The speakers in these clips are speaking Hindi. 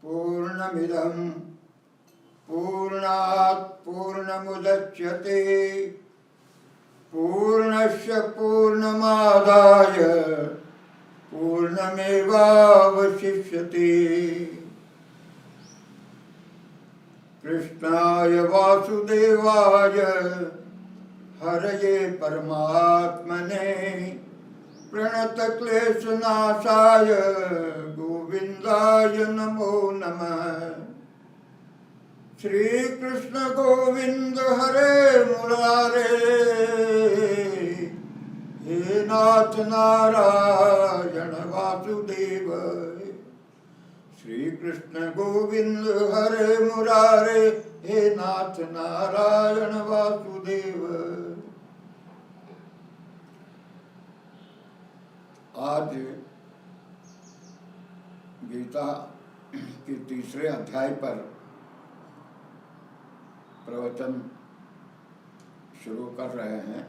पूर्णमिदं पूर्णात् पूर्णमुदच्यते पूर्णस्य पूर्णमादाय पूर्णमेवावशिष्यते। कृष्णाय वासुदेवाय हरये परमात्मने प्रणतक्लेशनाशाय गोविन्दाय नमो नमः। श्री कृष्ण गोविंद हरे मुरारे हे नाथ नारायण वासुदेव। श्री कृष्ण गोविंद हरे मुरारे हे नाथ नारायण वासुदेव। आज गीता के तीसरे अध्याय पर प्रवचन शुरू कर रहे हैं।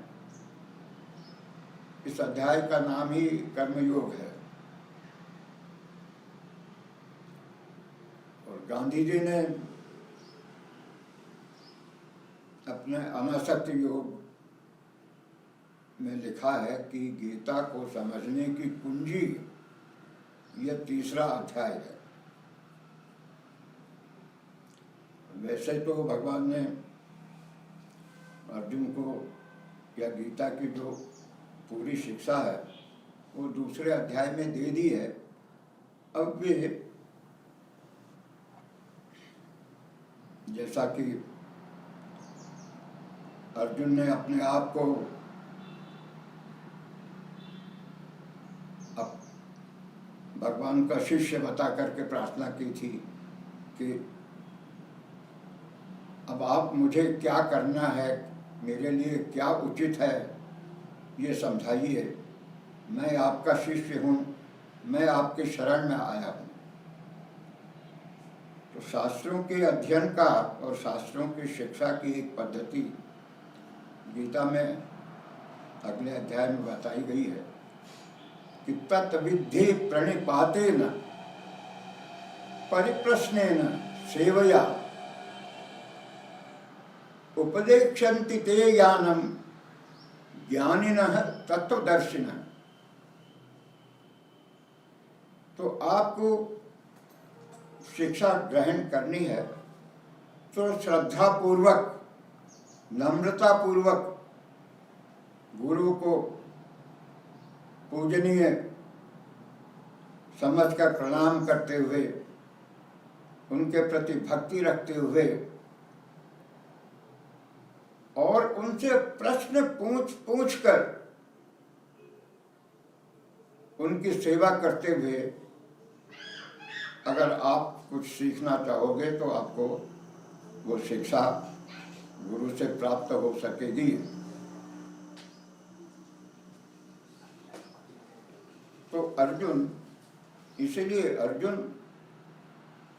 इस अध्याय का नाम ही कर्मयोग है और गांधी जी ने अपने अनासक्ति योग में लिखा है कि गीता को समझने की कुंजी यह तीसरा अध्याय है। वैसे तो भगवान ने अर्जुन को या गीता की जो पूरी शिक्षा है वो दूसरे अध्याय में दे दी है। अब वे जैसा कि अर्जुन ने अपने आप को भगवान का शिष्य बता करके प्रार्थना की थी कि अब आप मुझे क्या करना है, मेरे लिए क्या उचित है ये समझाइए। मैं आपका शिष्य हूँ, मैं आपके शरण में आया हूँ। तो शास्त्रों के अध्ययन का और शास्त्रों की शिक्षा की एक पद्धति गीता में अगले अध्याय में बताई गई है कि तत्विद्धि प्रणिपातेन परिप्रश्नेन सेवया उपदेक्षन्ति ते ज्ञानम ज्ञानिनः तत्वदर्शिनः। तो आपको शिक्षा ग्रहण करनी है तो श्रद्धा पूर्वक नम्रता पूर्वक गुरु को पूजनीय समझकर प्रणाम करते हुए उनके प्रति भक्ति रखते हुए और उनसे प्रश्न पूछ कर उनकी सेवा करते हुए अगर आप कुछ सीखना चाहोगे तो आपको वो शिक्षा गुरु से प्राप्त हो सकेगी। तो अर्जुन, इसीलिए अर्जुन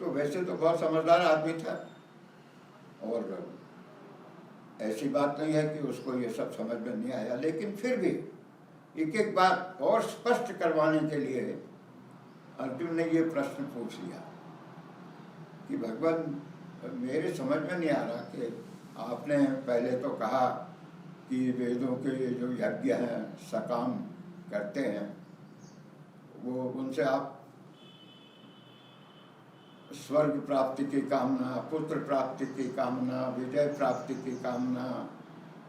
तो वैसे तो बहुत समझदार आदमी था और ऐसी बात नहीं है कि उसको ये सब समझ में नहीं आया, लेकिन फिर भी एक एक बात और स्पष्ट करवाने के लिए अर्जुन ने ये प्रश्न पूछ लिया कि भगवान मेरे समझ में नहीं आ रहा कि आपने पहले तो कहा कि वेदों के जो यज्ञ हैं सकाम करते हैं वो उनसे आप स्वर्ग प्राप्ति की कामना, पुत्र प्राप्ति की कामना, विजय प्राप्ति की कामना,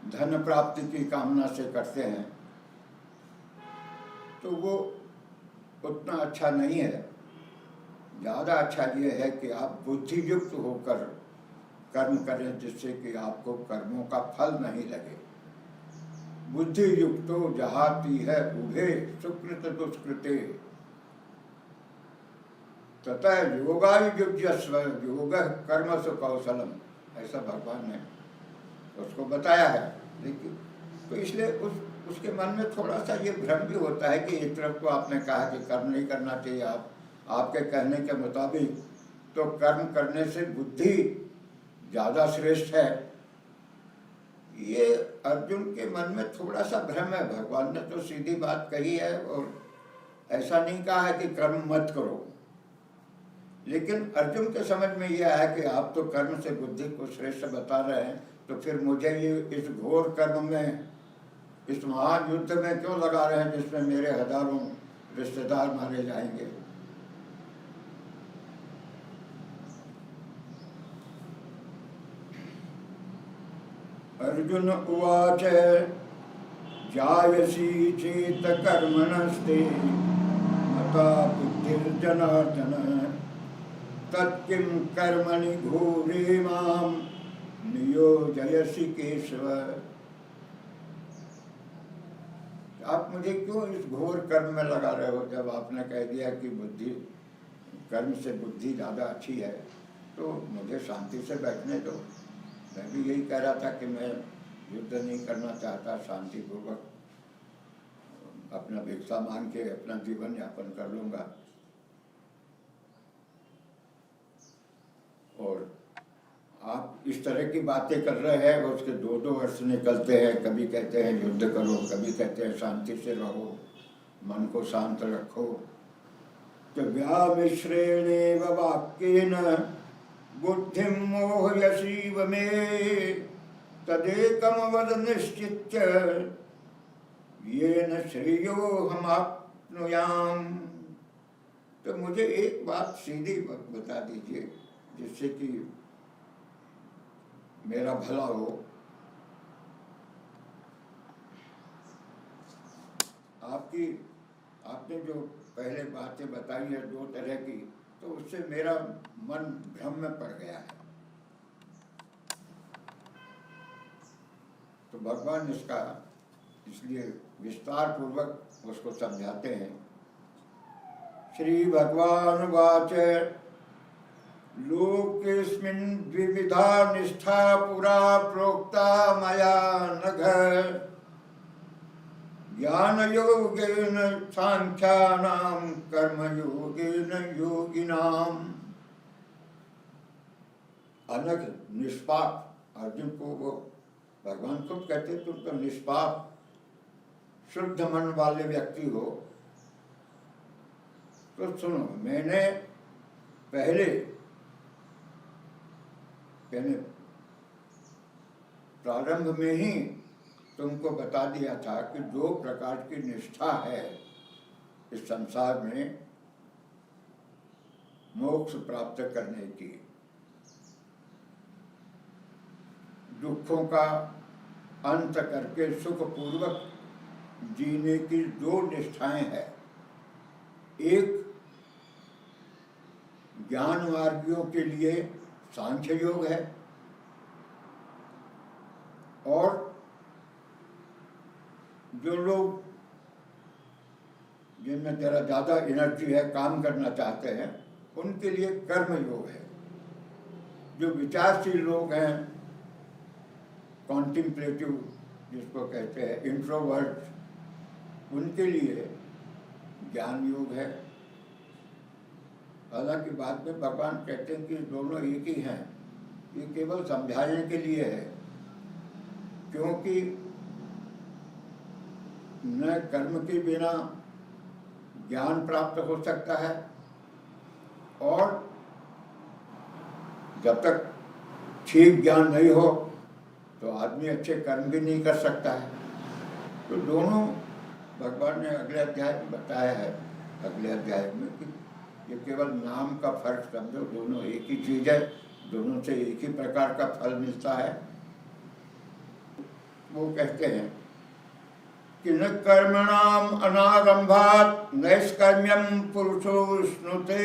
धन प्राप्ति की कामना से करते हैं, तो वो उतना अच्छा नहीं है। ज़्यादा अच्छा ये है कि आप बुद्धि युक्त होकर कर्म करें जिससे कि आपको कर्मों का फल नहीं लगे। बुद्धि युक्तो जहाती है उभे सुकृत दुष्कृते तथा योगायुज्यस्व योग कर्मसु कौशलम, ऐसा भगवान ने उसको बताया है। लेकिन तो इसलिए उसके मन में थोड़ा सा ये भ्रम भी होता है कि एक तरफ तो आपने कहा कि कर्म नहीं करना चाहिए, आपके कहने के मुताबिक तो कर्म करने से बुद्धि ज़्यादा श्रेष्ठ है। ये अर्जुन के मन में थोड़ा सा भ्रम है। भगवान ने तो सीधी बात कही है और ऐसा नहीं कहा है कि कर्म मत करो, लेकिन अर्जुन के समझ में यह है कि आप तो कर्म से बुद्धि को श्रेष्ठ बता रहे हैं, तो फिर मुझे ये इस घोर कर्म में, इस महान युद्ध में क्यों लगा रहे हैं जिसमें मेरे हजारों रिश्तेदार मारे जाएंगे। अर्जुन उवाच जायसी चेत कर्मणस्ते मता बुद्धिर्जनार्दन तत्किं कर्मणि घोरे मां नियोजयसि केशव। आप मुझे क्यों इस घोर कर्म में लगा रहे हो, जब आपने कह दिया कि बुद्धि, कर्म से बुद्धि ज़्यादा अच्छी है, तो मुझे शांति से बैठने दो। मैं भी यही कह रहा था कि मैं युद्ध नहीं करना चाहता, शांतिपूर्वक अपना भिक्षा मांग के अपना जीवन यापन कर लूँगा। और आप इस तरह की बातें कर रहे हैं, उसके दो दो अर्थ निकलते हैं। कभी कहते हैं युद्ध करो, कभी कहते हैं शांति से रहो, मन को शांत रखो। तो व्यामिश्रेणेव वाक्येन बुद्धिं मोहयसीव मे तदेकं वद निश्चित्य येन श्रेयोऽहमाप्नुयाम्। तो मुझे एक बात सीधी बता दीजिए जिससे कि मेरा भला हो। आपने जो पहले बातें बताई है दो तरह की, तो उससे मेरा मन भ्रम में पड़ गया है। तो भगवान इसका इसलिए विस्तार पूर्वक उसको समझाते हैं। श्री भगवान वाच लोकेस्मिन् द्विविधा निष्ठा पुरा प्रोक्ता मया नघ ज्ञान योगेन सांख्यानां कर्म योगेन योगिनाम। अनघ निष्पाप, अर्जुन को वो भगवान खुद कहते तुम तो निष्पाप शुद्ध मन वाले व्यक्ति हो। तो सुनो, मैंने पहले प्रारंभ में ही तुमको बता दिया था कि दो प्रकार की निष्ठा है इस संसार में मोक्ष प्राप्त करने की। दुखों का अंत करके सुखपूर्वक जीने की दो निष्ठाएं हैं। एक ज्ञान मार्गियों के लिए सांख्य योग है, और जो लोग जिनमें जरा ज़्यादा एनर्जी है, काम करना चाहते हैं, उनके लिए कर्म योग है। जो विचारशील लोग हैं, कॉन्टिम्पलेटिव जिसको कहते हैं, इंट्रोवर्ट, उनके लिए ज्ञान योग है। हालांकि बाद में भगवान कहते हैं कि दोनों एक ही हैं, ये केवल समझाने के लिए है, क्योंकि न कर्म के बिना ज्ञान प्राप्त हो सकता है, और जब तक ठीक ज्ञान नहीं हो तो आदमी अच्छे कर्म भी नहीं कर सकता है। तो दोनों भगवान ने अगले अध्याय में बताया है, अगले अध्याय में, कि ये केवल नाम का फर्क समझो, दोनों एक ही चीज है, दोनों से एक ही प्रकार का फल मिलता है। वो कहते हैं कि न कर्मणाम अनारंभात नैष्कर्म्यम पुरुषो स्नुते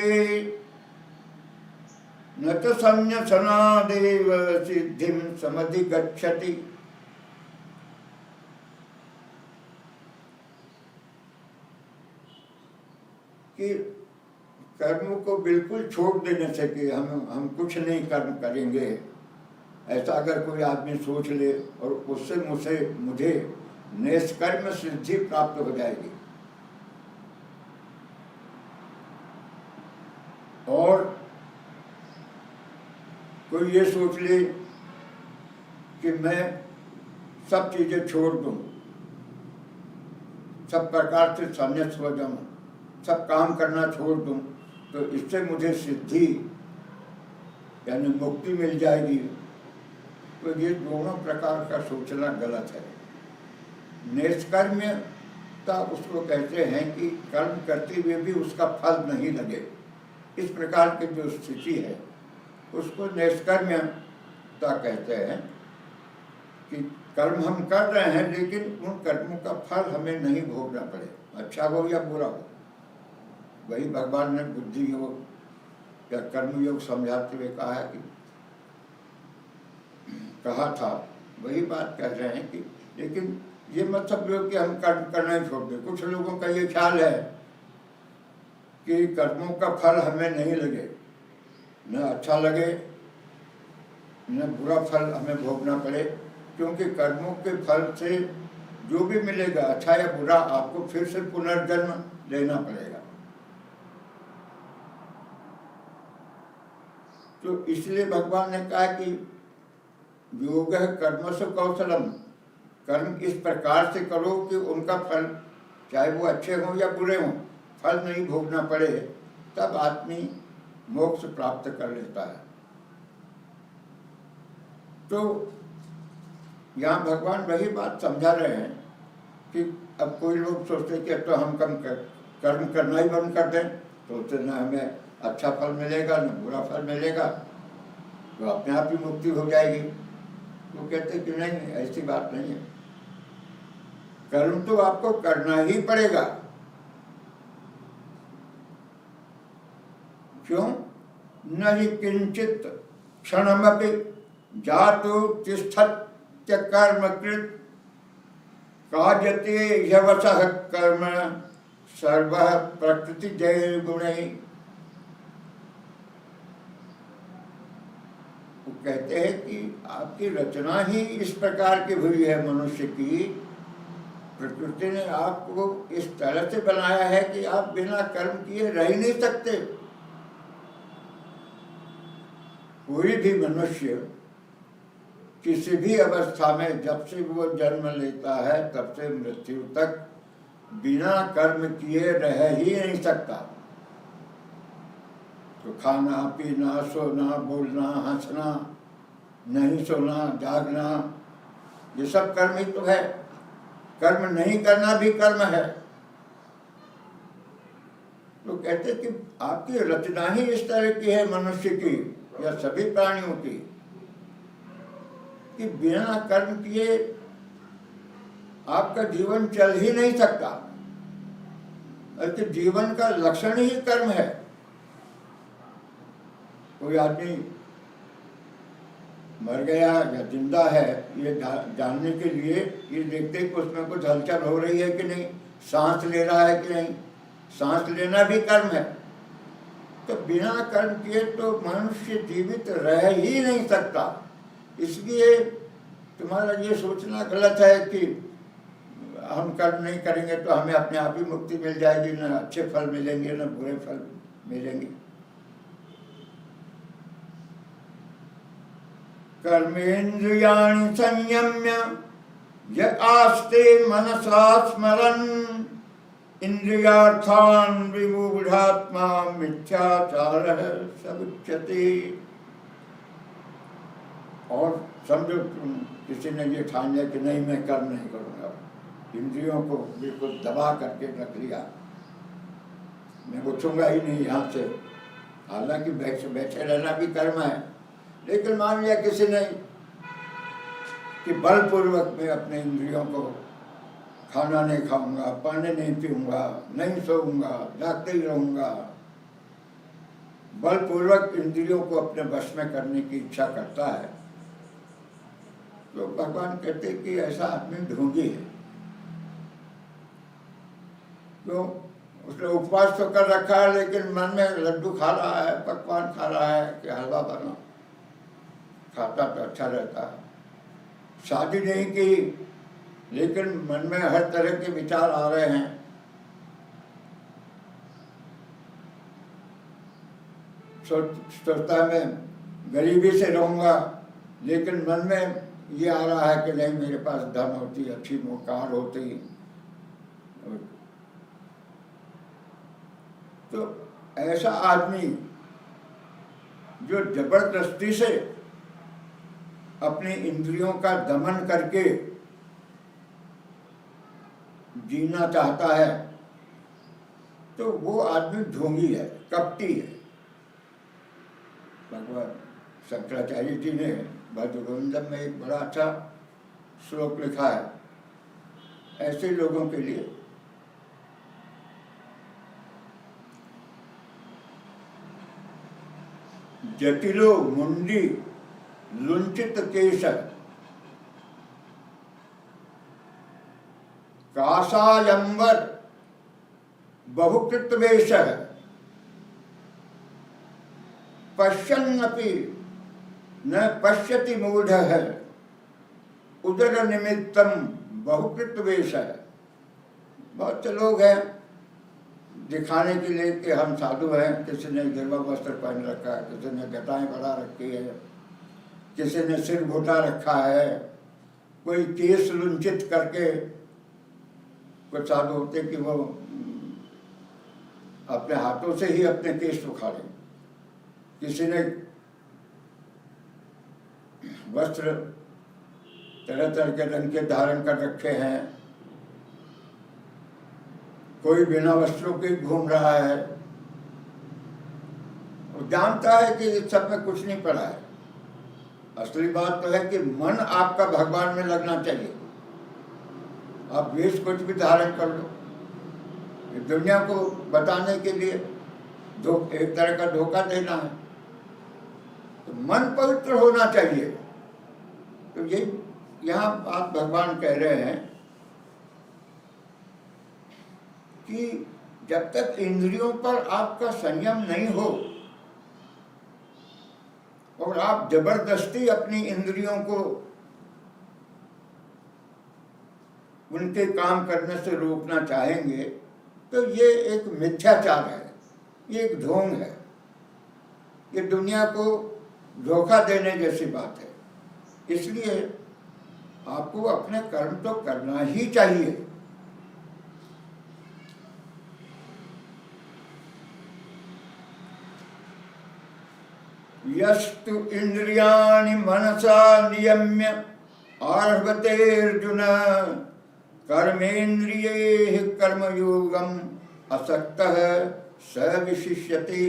न च संन्यसनादेव सिद्धिं समधिगच्छति। कि कर्म को बिल्कुल छोड़ देने से कि हम कुछ नहीं कर्म करेंगे, ऐसा अगर कोई आदमी सोच ले और उससे मुझे निष्कर्म सिद्धि प्राप्त हो जाएगी, और कोई ये सोच ले कि मैं सब चीजें छोड़ दूं, सब प्रकार से संन्यास हो जाऊं, सब काम करना छोड़ दूं, तो इससे मुझे सिद्धि यानी मुक्ति मिल जाएगी। तो ये दोनों प्रकार का सोचना गलत है। निष्कर्म्यता उसको कहते हैं कि कर्म करते हुए भी उसका फल नहीं लगे, इस प्रकार की जो स्थिति है उसको निष्कर्म्यता कहते हैं कि कर्म हम कर रहे हैं लेकिन उन कर्मों का फल हमें नहीं भोगना पड़े, अच्छा हो या बुरा हो। वही भगवान ने बुद्धि योग या कर्म योग समझाते हुए कहा है कि कहा था, वही बात कह रहे हैं कि लेकिन ये मत समझो कि हम कर्म करना ही छोड़ दें। कुछ लोगों का ये ख्याल है कि कर्मों का फल हमें नहीं लगे, न अच्छा लगे न बुरा फल हमें भोगना पड़े, क्योंकि कर्मों के फल से जो भी मिलेगा अच्छा या बुरा आपको फिर से पुनर्जन्म लेना पड़ेगा। तो इसलिए भगवान ने कहा कि योग कर्मसु कौशलम, कर्म इस प्रकार से करो कि उनका फल चाहे वो अच्छे हों या बुरे हों फल नहीं भोगना पड़े, तब आदमी मोक्ष प्राप्त कर लेता है। तो यहाँ भगवान वही बात समझा रहे हैं कि अब कोई लोग सोचते कि अब तो हम कर्म करना ही बंद कर दें, तो उससे न हमें अच्छा फल मिलेगा न बुरा फल मिलेगा, तो अपने आप ही मुक्ति हो जाएगी। वो कहते कि नहीं, ऐसी बात नहीं है, कर्म तो आपको करना ही पड़ेगा। क्यों? न ही किंचित क्षणमपि जातु तिष्ठत्य कर्मकृत काजते यवसः कर्म सर्वः प्रकृति जय गुणैः। वो कहते हैं कि आपकी रचना ही इस प्रकार की हुई है, मनुष्य की प्रकृति ने आपको इस तरह से बनाया है कि आप बिना कर्म किए रह ही नहीं सकते। कोई भी मनुष्य किसी भी अवस्था में जब से वो जन्म लेता है तब से मृत्यु तक बिना कर्म किए रह ही नहीं सकता। तो खाना पीना सोना बोलना हंसना नहीं सोना जागना ये सब कर्म ही तो है। कर्म नहीं करना भी कर्म है। तो कहते कि आपकी रचना ही इस तरह की है मनुष्य की या सभी प्राणियों की कि बिना कर्म किए आपका जीवन चल ही नहीं सकता, बल्कि जीवन का लक्षण ही कर्म है। कोई आदमी मर गया या जिंदा है ये जानने के लिए ये देखते कि उसमें कुछ हलचल हो रही है कि नहीं, सांस ले रहा है कि नहीं, सांस लेना भी कर्म है। तो बिना कर्म किए तो मनुष्य जीवित रह ही नहीं सकता। इसलिए तुम्हारा ये सोचना गलत है कि हम कर्म नहीं करेंगे तो हमें अपने आप ही मुक्ति मिल जाएगी, न अच्छे फल मिलेंगे न बुरे फल मिलेंगे। कर्मेन्द्रियाणि संयम्य य आस्ते मनसा स्मरन् इंद्रियार्थान् विमूढ़ात्मा मिथ्याचारः स उच्यते। और समझो तुम किसी ने ये ठान लिया कि नहीं मैं कर्म नहीं करूँगा, इंद्रियों को बिल्कुल दबा करके रख लिया, मैं उठूंगा ही नहीं यहाँ से। हालांकि बैठे रहना भी कर्म है, लेकिन मान लिया किसी ने कि बलपूर्वक मैं अपने इंद्रियों को खाना नहीं खाऊंगा, पानी नहीं पीऊंगा, नहीं सोऊंगा, जागते ही रहूंगा, बलपूर्वक इंद्रियों को अपने वश में करने की इच्छा करता है, तो भगवान कहते कि ऐसा आदमी ढोंगी है। तो उसने उपवास तो कर रखा है लेकिन मन में लड्डू खा रहा है, पकवान खा रहा है कि हलवा बना, खाता तो अच्छा रहता है। शादी नहीं की लेकिन मन में हर तरह के विचार आ रहे हैं। सोचता मैं गरीबी से रहूंगा, लेकिन मन में ये आ रहा है कि नहीं मेरे पास धन होती, अच्छी कार होती। तो ऐसा आदमी जो जबरदस्ती से अपनी इंद्रियों का दमन करके जीना चाहता है, तो वो आदमी ढोंगी है, कपटी है। भगवान शंकराचार्य जी ने भजगोविंदम में एक बड़ा अच्छा श्लोक लिखा है ऐसे लोगों के लिए। जटिलो मुंडी लुंचित केश कासायंबर बहुकृत वेश पश्यन्नपि न पश्यति मूढ़ है उदर निमित्तम बहुकृत वेश है। बहुत से लोग हैं दिखाने के लिए कि हम साधु हैं, किसी ने गिरवा वस्त्र पहन रखा है, किसी ने जटाएं बढ़ा रखी है, किसी ने सिर घोटा रखा है, कोई केस लुंचित करके। कुछ साधु होते कि वो अपने हाथों से ही अपने केस उखाड़े। किसी ने वस्त्र तरह तरह के रंग के धारण कर रखे हैं, कोई बिना वस्त्रों के घूम रहा है। वो जानता है कि इस सब में कुछ नहीं पड़ा है। असली बात तो है कि मन आपका भगवान में लगना चाहिए। आप वेश कुछ भी धारण कर लो, दुनिया को बताने के लिए एक तरह का धोखा देना है। तो मन पवित्र होना चाहिए। तो ये यहाँ बात भगवान कह रहे हैं कि जब तक इंद्रियों पर आपका संयम नहीं हो और आप जबरदस्ती अपनी इंद्रियों को उनके काम करने से रोकना चाहेंगे, तो ये एक मिथ्याचार है, ये एक ढोंग है, ये दुनिया को धोखा देने जैसी बात है। इसलिए आपको अपने कर्म तो करना ही चाहिए। यस्तु इंद्रियाणि मनसा नियम्य आरभते अर्जुन कर्मेन्द्रिये कर्मयोगम असक्तः स विशिष्यते।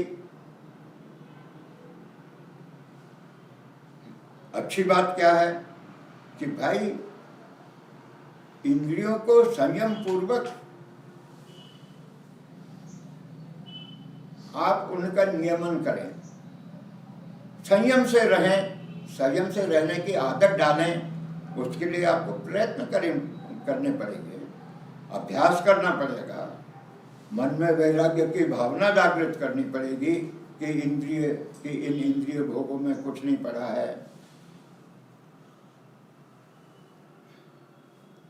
अच्छी बात क्या है कि भाई इंद्रियों को संयम पूर्वक आप उनका नियमन करें, संयम से रहें, संयम से रहने की आदत डालें। उसके लिए आपको प्रयत्न करने पड़ेंगे, अभ्यास करना पड़ेगा, मन में वैराग्य की भावना जागृत करनी पड़ेगी कि इन इंद्रिय भोगों में कुछ नहीं पड़ा है।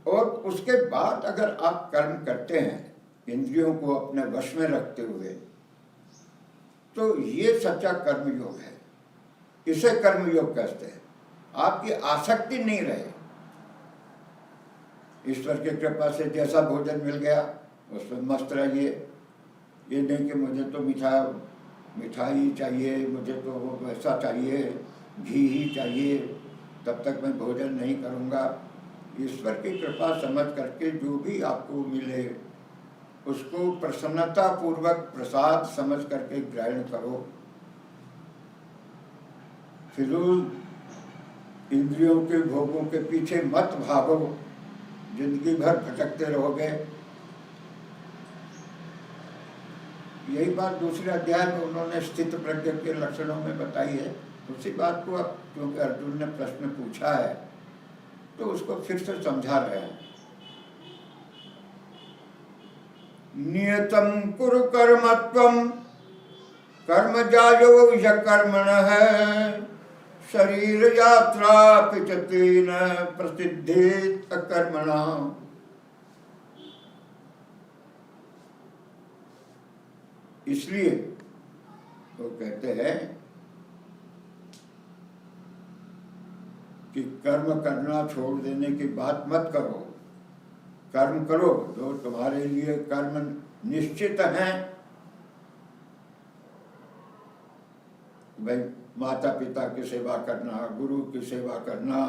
और उसके बाद अगर आप कर्म करते हैं इंद्रियों को अपने वश में रखते हुए, तो ये सच्चा कर्मयोग है। इसे कर्मयोग कहते हैं। आपकी आसक्ति नहीं रहे, ईश्वर की कृपा से जैसा भोजन मिल गया उसमें मस्त रहिए। ये नहीं कि मुझे तो मिठाई चाहिए, मुझे तो वैसा चाहिए, घी ही चाहिए, तब तक मैं भोजन नहीं करूँगा। ईश्वर की कृपा समझ करके जो भी आपको मिले उसको प्रसन्नता पूर्वक प्रसाद समझ करके ग्रहण करो। फिजूल इंद्रियों के भोगों के पीछे मत भागो, जिंदगी भर भटकते रहोगे। यही बात दूसरे अध्याय में उन्होंने स्थित प्रज्ञ के लक्षणों में बताई है। उसी बात को अब क्योंकि अर्जुन ने प्रश्न पूछा है तो उसको फिर से समझा रहे हैं। नियतम कुरु कर्मत्वम कर्म जायो कर्मणः शरीर यात्रा पिचतेन प्रसिद्धेत कर्मणा। इसलिए वो कहते हैं कि कर्म करना छोड़ देने की बात मत करो, कर्म करो। जो तुम्हारे लिए कर्म निश्चित हैं भाई माता पिता की सेवा करना, गुरु की सेवा करना,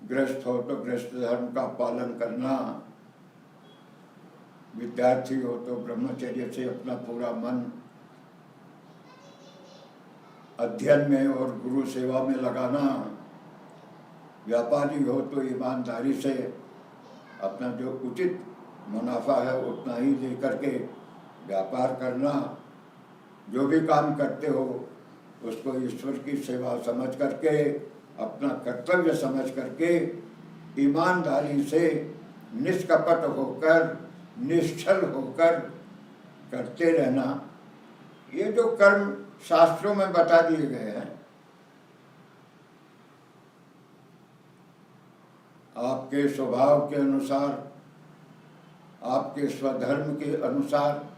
गृहस्थ हो तो गृहस्थ धर्म का पालन करना, विद्यार्थी हो तो ब्रह्मचर्य से अपना पूरा मन अध्ययन में और गुरु सेवा में लगाना, व्यापारी हो तो ईमानदारी से अपना जो उचित मुनाफा है उतना ही लेकर के व्यापार करना, जो भी काम करते हो उसको ईश्वर की सेवा समझ करके, अपना कर्तव्य समझ करके, ईमानदारी से निष्कपट होकर, निश्चल होकर करते रहना। ये जो कर्म शास्त्रों में बता दिए गए हैं, आपके स्वभाव के अनुसार, आपके स्वधर्म के अनुसार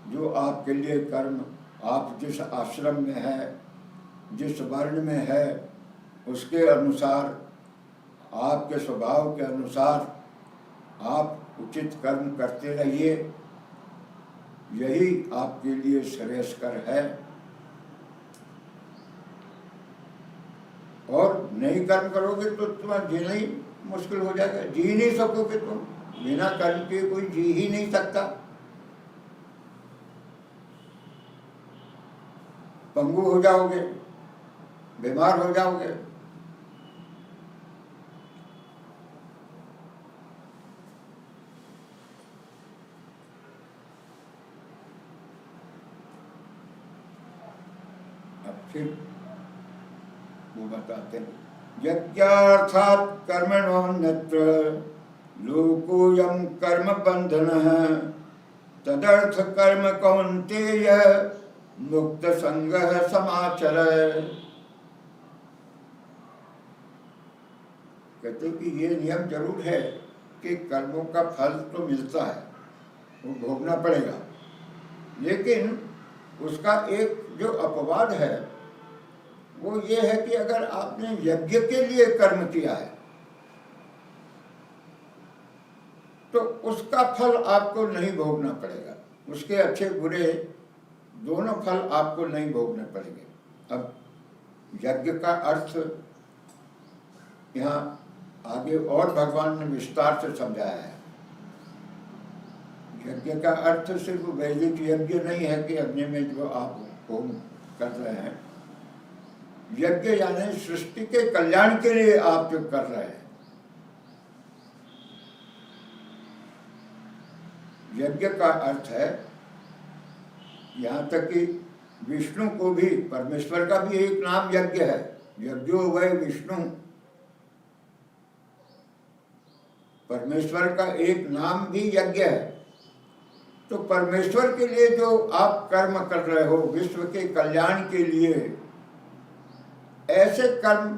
जो आपके लिए कर्म, आप जिस आश्रम में है, जिस वर्ण में है, उसके अनुसार, आपके स्वभाव के अनुसार आप उचित कर्म करते रहिए। यही आपके लिए श्रेयस्कर है। और नहीं कर्म करोगे तो तुम्हारा जीना ही मुश्किल हो जाएगा। जी नहीं सकोगे तुम, बिना कर्म के कोई जी ही नहीं सकता। पंगु हो जाओगे, बीमार हो जाओगे। अब फिर वो बताते हैं, यज्ञार्थात् कर्मणोऽन्यत्र लोकोऽयं कर्म बंधनः तदर्थ कर्म कौन्तेय मुक्त संगः समाचर। कहते कि ये नियम जरूर है कि कर्मों का फल तो मिलता है, वो भोगना पड़ेगा, लेकिन उसका एक जो अपवाद है वो ये है कि अगर आपने यज्ञ के लिए कर्म किया है तो उसका फल आपको नहीं भोगना पड़ेगा। उसके अच्छे बुरे दोनों फल आपको नहीं भोगने पड़ेंगे। अब यज्ञ का अर्थ यहाँ आगे और भगवान ने विस्तार से समझाया है। यज्ञ का अर्थ सिर्फ वैदिक यज्ञ नहीं है कि अग्नि में जो आप होम कर रहे हैं। यज्ञ यानी सृष्टि के कल्याण के लिए आप जो कर रहे हैं। यज्ञ का अर्थ है, यहाँ तक कि विष्णु को भी, परमेश्वर का भी एक नाम यज्ञ है, यज्ञो वै विष्णु। परमेश्वर का एक नाम भी यज्ञ है। तो परमेश्वर के लिए जो आप कर्म कर रहे हो, विश्व के कल्याण के लिए, ऐसे कर्म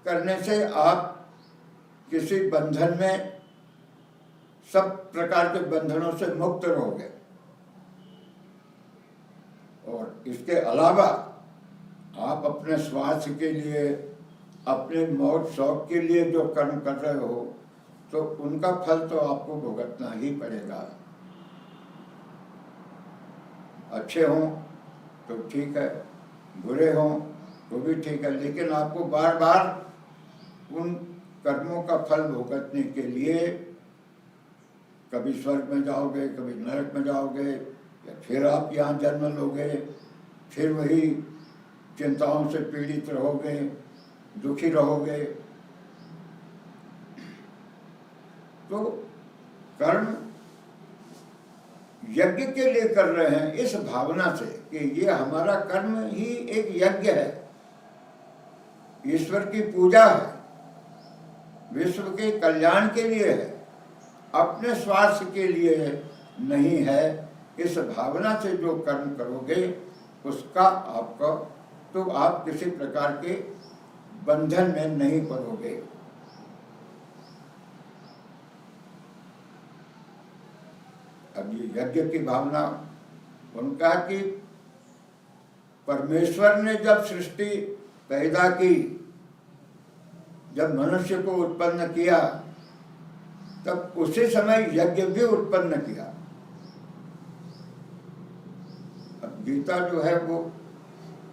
करने से आप किसी बंधन में, सब प्रकार के बंधनों से मुक्त रहोगे। और इसके अलावा आप अपने स्वास्थ्य के लिए, अपने मौज शौक के लिए जो कर्म कर रहे हो तो उनका फल तो आपको भुगतना ही पड़ेगा। अच्छे हों तो ठीक है, बुरे हों तो भी ठीक है, लेकिन आपको बार बार उन कर्मों का फल भुगतने के लिए कभी स्वर्ग में जाओगे, कभी नरक में जाओगे, या फिर आप यहाँ जन्म लोगे, फिर वही चिंताओं से पीड़ित रहोगे, दुखी रहोगे। तो कर्म यज्ञ के लिए कर रहे हैं इस भावना से कि ये हमारा कर्म ही एक यज्ञ है, ईश्वर की पूजा है, विश्व के कल्याण के लिए है, अपने स्वास्थ्य के लिए नहीं है। इस भावना से जो कर्म करोगे उसका आपका, तो आप किसी प्रकार के बंधन में नहीं पड़ोगे। अब ये यज्ञ की भावना, उनका कि परमेश्वर ने जब सृष्टि पैदा की, जब मनुष्य को उत्पन्न किया, तब उसी समय यज्ञ भी उत्पन्न किया। अब गीता जो है वो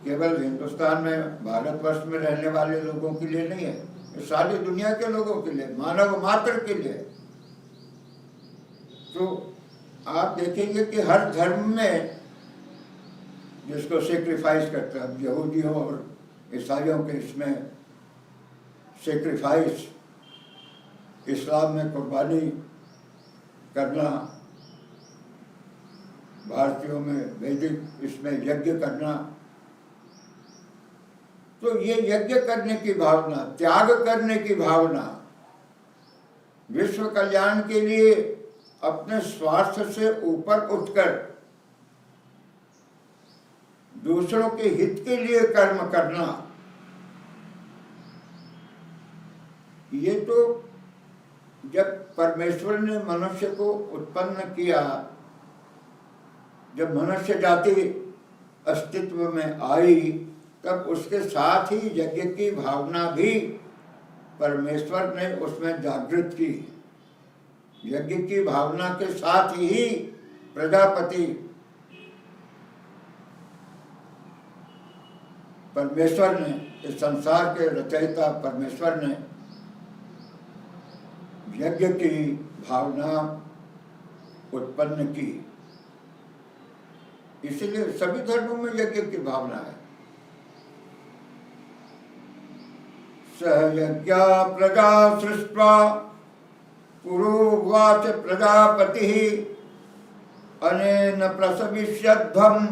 केवल हिंदुस्तान में, भारतवर्ष में रहने वाले लोगों के लिए नहीं है, ये सारी दुनिया के लोगों के लिए, मानव मात्र के लिए। तो आप देखेंगे कि हर धर्म में जिसको सेक्रीफाइस करते हैं, यहूदियों और ईसाइयों के इसमें सेक्रीफाइस, इस्लाम में कुर्बानी करना, भारतीयों में वैदिक इसमें यज्ञ करना। तो ये यज्ञ करने की भावना, त्याग करने की भावना, विश्व कल्याण के लिए अपने स्वार्थ से ऊपर उठकर दूसरों के हित के लिए कर्म करना, ये तो जब परमेश्वर ने मनुष्य को उत्पन्न किया, जब मनुष्य जाति अस्तित्व में आई, तब उसके साथ ही यज्ञ की भावना भी परमेश्वर ने उसमें जागृत की। यज्ञ की भावना के साथ ही प्रजापति परमेश्वर ने, इस संसार के रचयिता परमेश्वर ने यज्ञ की भावना उत्पन्न की। इसलिए सभी धर्मों में यज्ञ की भावना है। सहयज्ञा प्रजा सृष्ट्वा पुरोवाच प्रजापति अनेन प्रसविष्यध्वम्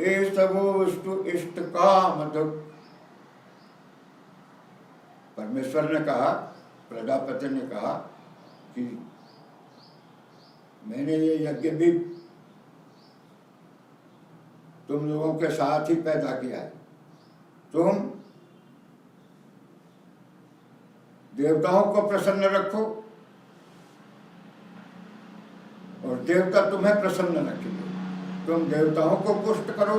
एषवोस्तु इष्ट काम दुख। परमेश्वर ने कहा, प्रजापति ने कहा कि मैंने ये यज्ञ भी तुम लोगों के साथ ही पैदा किया है। तुम देवताओं को प्रसन्न रखो और देवता तुम्हें प्रसन्न रखेंगे। तुम देवताओं को पुष्ट करो,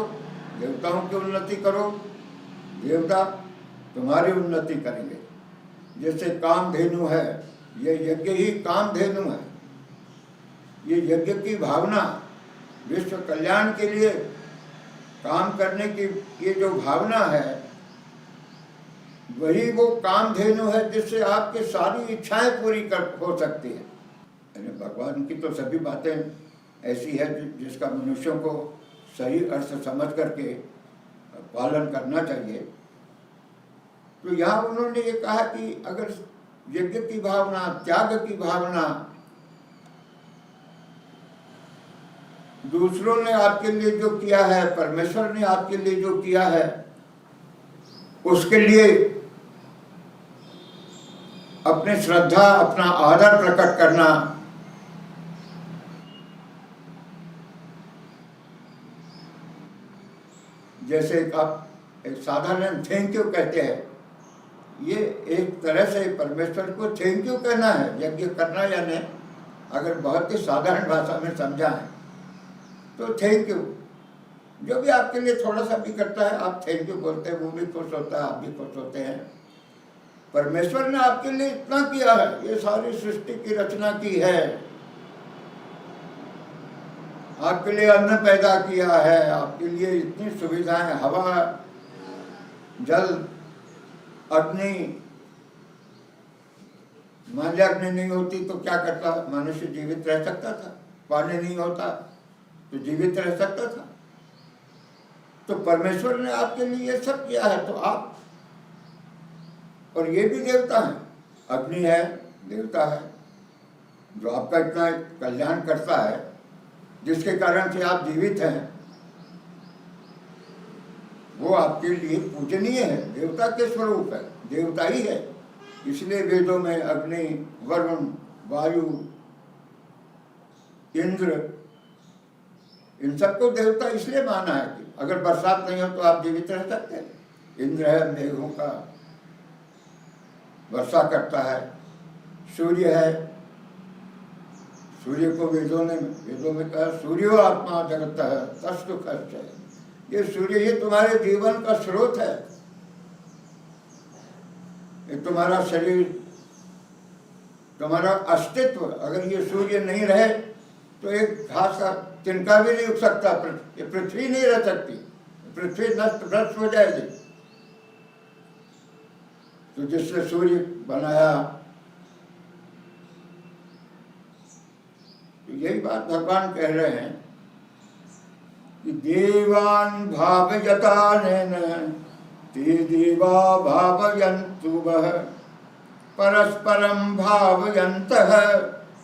देवताओं की उन्नति करो, देवता तुम्हारी उन्नति करेंगे। जैसे कामधेनु है, ये यज्ञ ही कामधेनु है। ये यज्ञ की भावना, विश्व कल्याण के लिए काम करने की ये जो भावना है, वही वो कामधेनु है जिससे आपकी सारी इच्छाएं पूरी हो सकती है। भगवान की तो सभी बातें ऐसी है जिसका मनुष्यों को सही अर्थ समझ करके पालन करना चाहिए। तो यहाँ उन्होंने ये कहा कि अगर यज्ञ की भावना, त्याग की भावना, दूसरों ने आपके लिए जो किया है, परमेश्वर ने आपके लिए जो किया है, उसके लिए अपनी श्रद्धा, अपना आदर प्रकट करना, जैसे आप एक साधारण थैंक यू कहते हैं, ये एक तरह से परमेश्वर को थैंक यू कहना है। यज्ञ करना या नहीं, अगर बहुत ही साधारण भाषा में समझा है तो थैंक यू। जो भी आपके लिए थोड़ा सा भी करता है, आप थैंक यू बोलते हैं, वो भी खुश होता है, आप भी खुश होते हैं। परमेश्वर ने आपके लिए इतना किया है, ये सारी सृष्टि की रचना की है, आपके लिए अन्न पैदा किया है, आपके लिए इतनी सुविधाएं, हवा, जल, अग्नि। मान लिया अग्नि नहीं होती तो क्या करता मनुष्य? जीवित रह सकता था। पानी नहीं होता तो जीवित रह सकता था। तो परमेश्वर ने आपके लिए ये सब किया है, तो आप, और ये भी देवता है, अग्नि है, देवता है, जो आपका इतना कल्याण करता है, जिसके कारण से आप जीवित हैं, वो आपके लिए पूजनीय है, देवता के स्वरूप है, देवता ही है। इसलिए वेदों में अग्नि, वरुण, वायु, इंद्र, इन सबको देवता इसलिए माना है कि अगर बरसात नहीं हो तो आप जीवित रह सकते हैं। इंद्र है, मेघों का वर्षा करता है। सूर्य है, सूर्य को वेदों में कहा सूर्यो आत्मा जगत है तस्तु खर्च है। ये सूर्य ही तुम्हारे जीवन का स्रोत है, ये तुम्हारा शरीर, तुम्हारा अस्तित्व। अगर ये सूर्य नहीं रहे तो एक घास का तिनका भी नहीं उग सकता, ये पृथ्वी नहीं रह सकती, पृथ्वी नष्ट भ्रष्ट हो जाएगी। तो जिसने सूर्य बनाया, तो यही बात भगवान कह रहे हैं कि देवान भावयतानेन ते देवा भावयन्तु वः परस्परं भावयन्तः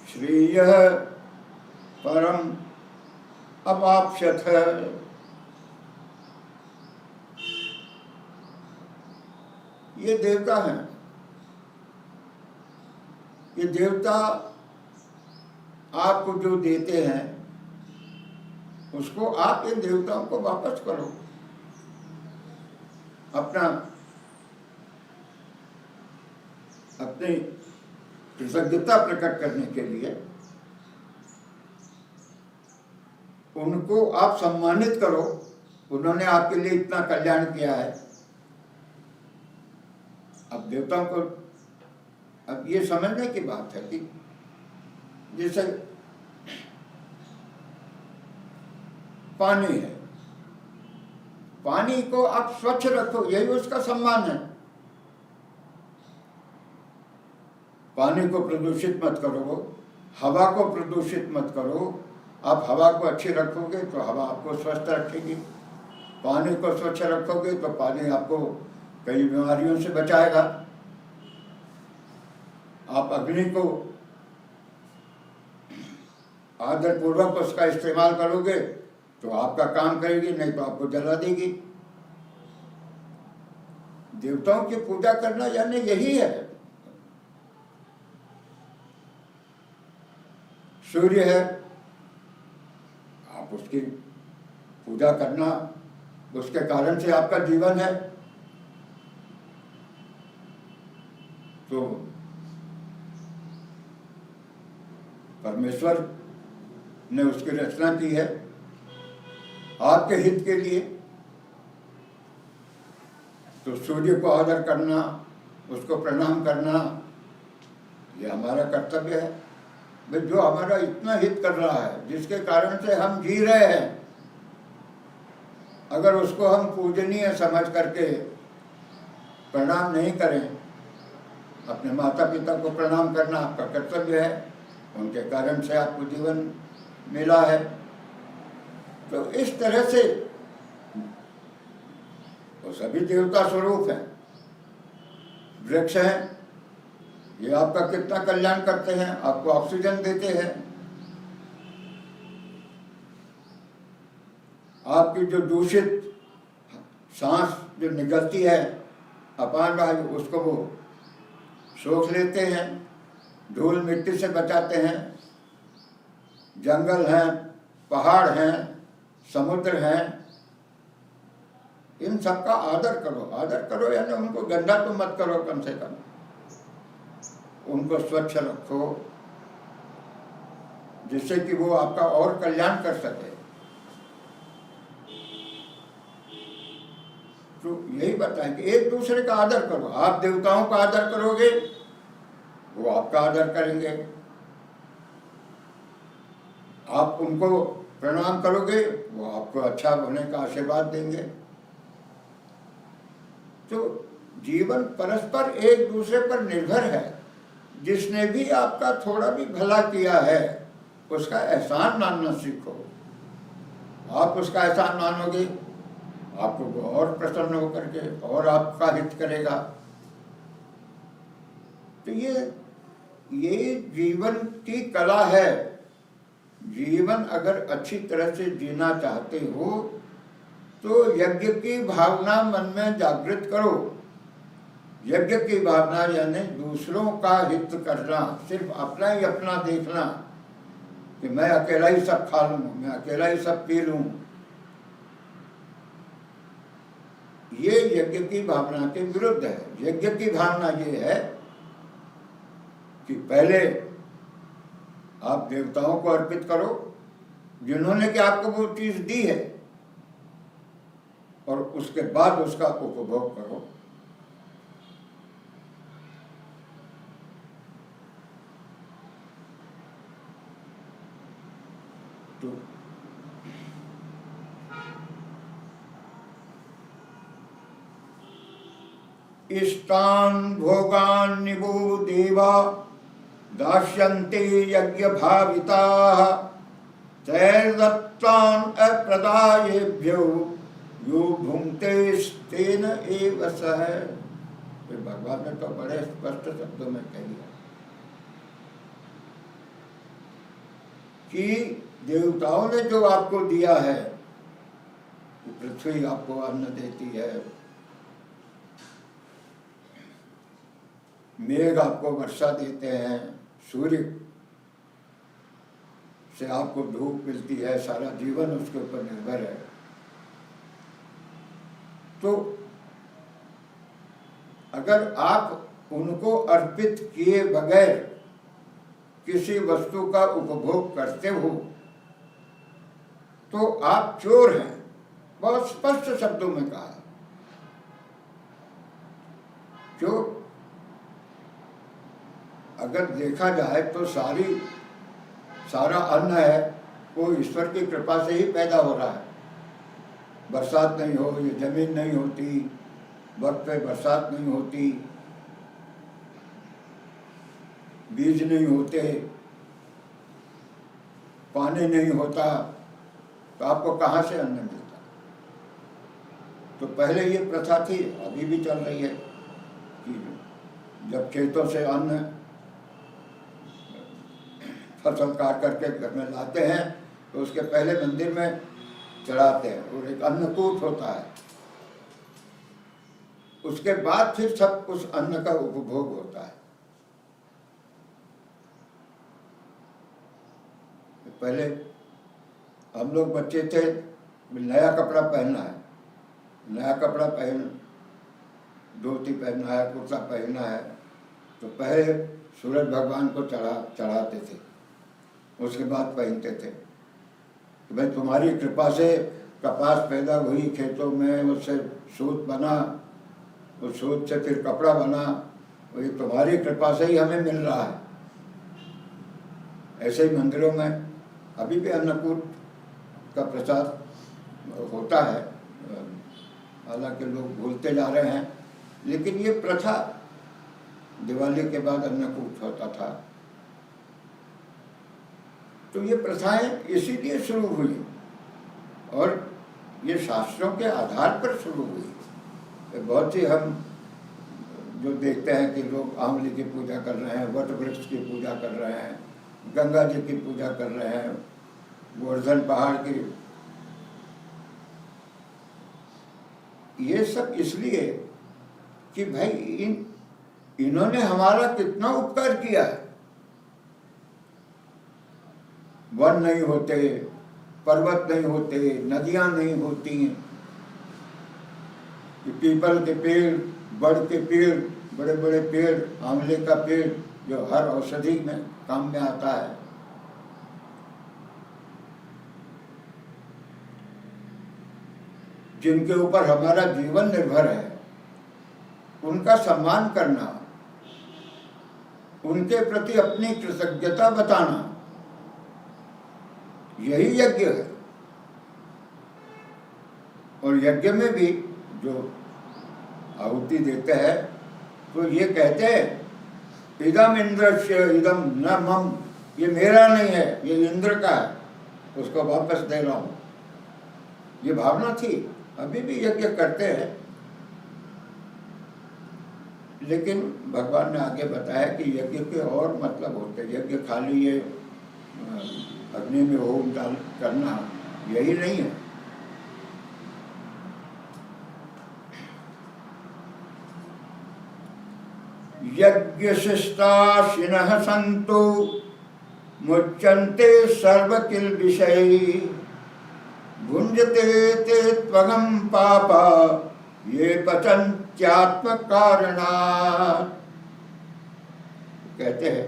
श्रेयः परम अवाप्स्यथ। ये देवता हैं, ये देवता आपको जो देते हैं उसको आप इन देवताओं को वापस करो। अपनी कृतज्ञता प्रकट करने के लिए उनको आप सम्मानित करो। उन्होंने आपके लिए इतना कल्याण किया है। अब देवताओं को अब ये समझने की बात है कि जैसे पानी है, पानी को आप स्वच्छ रखो, यही उसका सम्मान है। पानी को प्रदूषित मत करो, हवा को प्रदूषित मत करो। आप हवा को अच्छी रखोगे तो हवा आपको स्वस्थ रखेगी, पानी को स्वच्छ रखोगे तो पानी आपको कई बीमारियों से बचाएगा। आप अग्नि को आदरपूर्वक उसका इस्तेमाल करोगे तो आपका काम करेगी, नहीं तो आपको जला देगी। देवताओं की पूजा करना यानी यही है। सूर्य है, आप उसकी पूजा करना, उसके कारण से आपका जीवन है। तो परमेश्वर ने उसकी रचना की है आपके हित के लिए। तो सूर्य को आदर करना, उसको प्रणाम करना, ये हमारा कर्तव्य है। भाई जो हमारा इतना हित कर रहा है, जिसके कारण से हम जी रहे हैं, अगर उसको हम पूजनीय समझ करके प्रणाम नहीं करें, अपने माता पिता को प्रणाम करना आपका कर्तव्य है, उनके कारण से आपको जीवन मिला है। तो इस तरह से वो सभी देवता स्वरूप हैं। वृक्ष हैं, ये आपका कितना कल्याण करते हैं, आपको ऑक्सीजन देते हैं। आपकी जो दूषित सांस जो निकलती है, अपान वायु, उसको वो सोख लेते हैं, धूल मिट्टी से बचाते हैं। जंगल हैं, पहाड़ हैं, समुद्र हैं, इन सबका आदर करो। आदर करो यानी उनको गंदा तो मत करो, कम से कम उनको स्वच्छ रखो, जिससे कि वो आपका और कल्याण कर सके। तो यही बताएं कि एक दूसरे का आदर करो। आप देवताओं का आदर करोगे, वो आपका आदर करेंगे। आप उनको प्रणाम करोगे, वो आपको अच्छा होने का आशीर्वाद देंगे। तो जीवन परस्पर एक दूसरे पर निर्भर है। जिसने भी आपका थोड़ा भी भला किया है, उसका एहसान मानना सीखो। आप उसका एहसान मानोगे, आपको वो और प्रसन्न होकर के और आपका हित करेगा। तो ये जीवन की कला है। जीवन अगर अच्छी तरह से जीना चाहते हो तो यज्ञ की भावना मन में जागृत करो। यज्ञ की भावना यानी दूसरों का हित करना, सिर्फ अपना ही अपना देखना कि मैं अकेला ही सब खा लूं, मैं अकेला ही सब पी लूं। ये यज्ञ की भावना के विरुद्ध है। यज्ञ की भावना ये है कि पहले आप देवताओं को अर्पित करो, जिन्होंने कि आपको वो चीज दी है, और उसके बाद उसका उपभोग करो। तो इष्टान् भोगान् निवो देवा दास्यन्ते यज्ञ भाविताः तैर्दत्तान् अप्रदायेभ्यो यो भुंक्ते तेन एव सः। तो भगवान ने तो बड़े स्पष्ट शब्दों में कह दिया कि देवताओं ने जो आपको दिया है, पृथ्वी आपको अन्न देती है, मेघ आपको वर्षा देते हैं, सूर्य से आपको धूप मिलती है, सारा जीवन उसके ऊपर निर्भर है। तो अगर आप उनको अर्पित किए बगैर किसी वस्तु का उपभोग करते हो तो आप चोर हैं। बहुत स्पष्ट शब्दों में कहा। क्यों? अगर देखा जाए तो सारा अन्न है वो ईश्वर की कृपा से ही पैदा हो रहा है। बरसात नहीं हो, ये जमीन नहीं होती, वक्त पे बरसात नहीं होती, बीज नहीं होते, पानी नहीं होता, तो आपको कहाँ से अन्न मिलता? तो पहले ये प्रथा थी, अभी भी चल रही है कि जब खेतों से अन्न फसल काट करके घर में लाते हैं तो उसके पहले मंदिर में चढ़ाते हैं और एक अन्नकूट होता है। उसके बाद फिर सब उस अन्न का उपभोग होता है। पहले हम लोग बच्चे थे, नया कपड़ा पहनना है, नया कपड़ा पहन, धोती पहनना है, कुर्ता पहनना है, तो पहले सूरज भगवान को चढ़ाते थे, उसके बाद पहनते थे। तो भाई तुम्हारी कृपा से कपास पैदा हुई खेतों में, उससे सूत बना, उस सूत से फिर कपड़ा बना, वही तुम्हारी कृपा से ही हमें मिल रहा है। ऐसे ही मंदिरों में अभी भी अन्नकूट का प्रसाद होता है, हालांकि लोग भूलते जा रहे हैं, लेकिन ये प्रथा दिवाली के बाद अन्नकूट होता था। तो ये प्रथाएं इसीलिए शुरू हुई और ये शास्त्रों के आधार पर शुरू हुई। बहुत सी हम जो देखते हैं कि लोग आंवली की पूजा कर रहे हैं, वट वृक्ष की पूजा कर रहे हैं, गंगा जी की पूजा कर रहे हैं, गोवर्धन पहाड़ की, ये सब इसलिए कि भाई इन्होंने हमारा कितना उपकार किया है। वन नहीं होते, पर्वत नहीं होते, नदियां नहीं होती, पीपल के पेड़, बड़ के पेड़, बड़े बड़े पेड़, आंवले का पेड़ जो हर औषधि में काम में आता है, जिनके ऊपर हमारा जीवन निर्भर है, उनका सम्मान करना, उनके प्रति अपनी कृतज्ञता बताना, यही यज्ञ है। और यज्ञ में भी जो आहुति देते हैं तो ये कहते हैं इदम इंद्रस्य इदम न मम, ये मेरा नहीं है, ये इंद्र का है, उसको वापस दे रहा हूं। ये भावना थी, अभी भी यज्ञ करते हैं, लेकिन भगवान ने आगे बताया कि यज्ञ के और मतलब होते हैं। यज्ञ खाली ये अग्नि में होम डाल करना यही नहीं है। यज्ञ शिष्टाशिनः सन्तो मुच्यन्ते सर्वकिल विषय भुंजते ते त्वगम पापा ये पचन्त्यात्म कारणात्। कहते हैं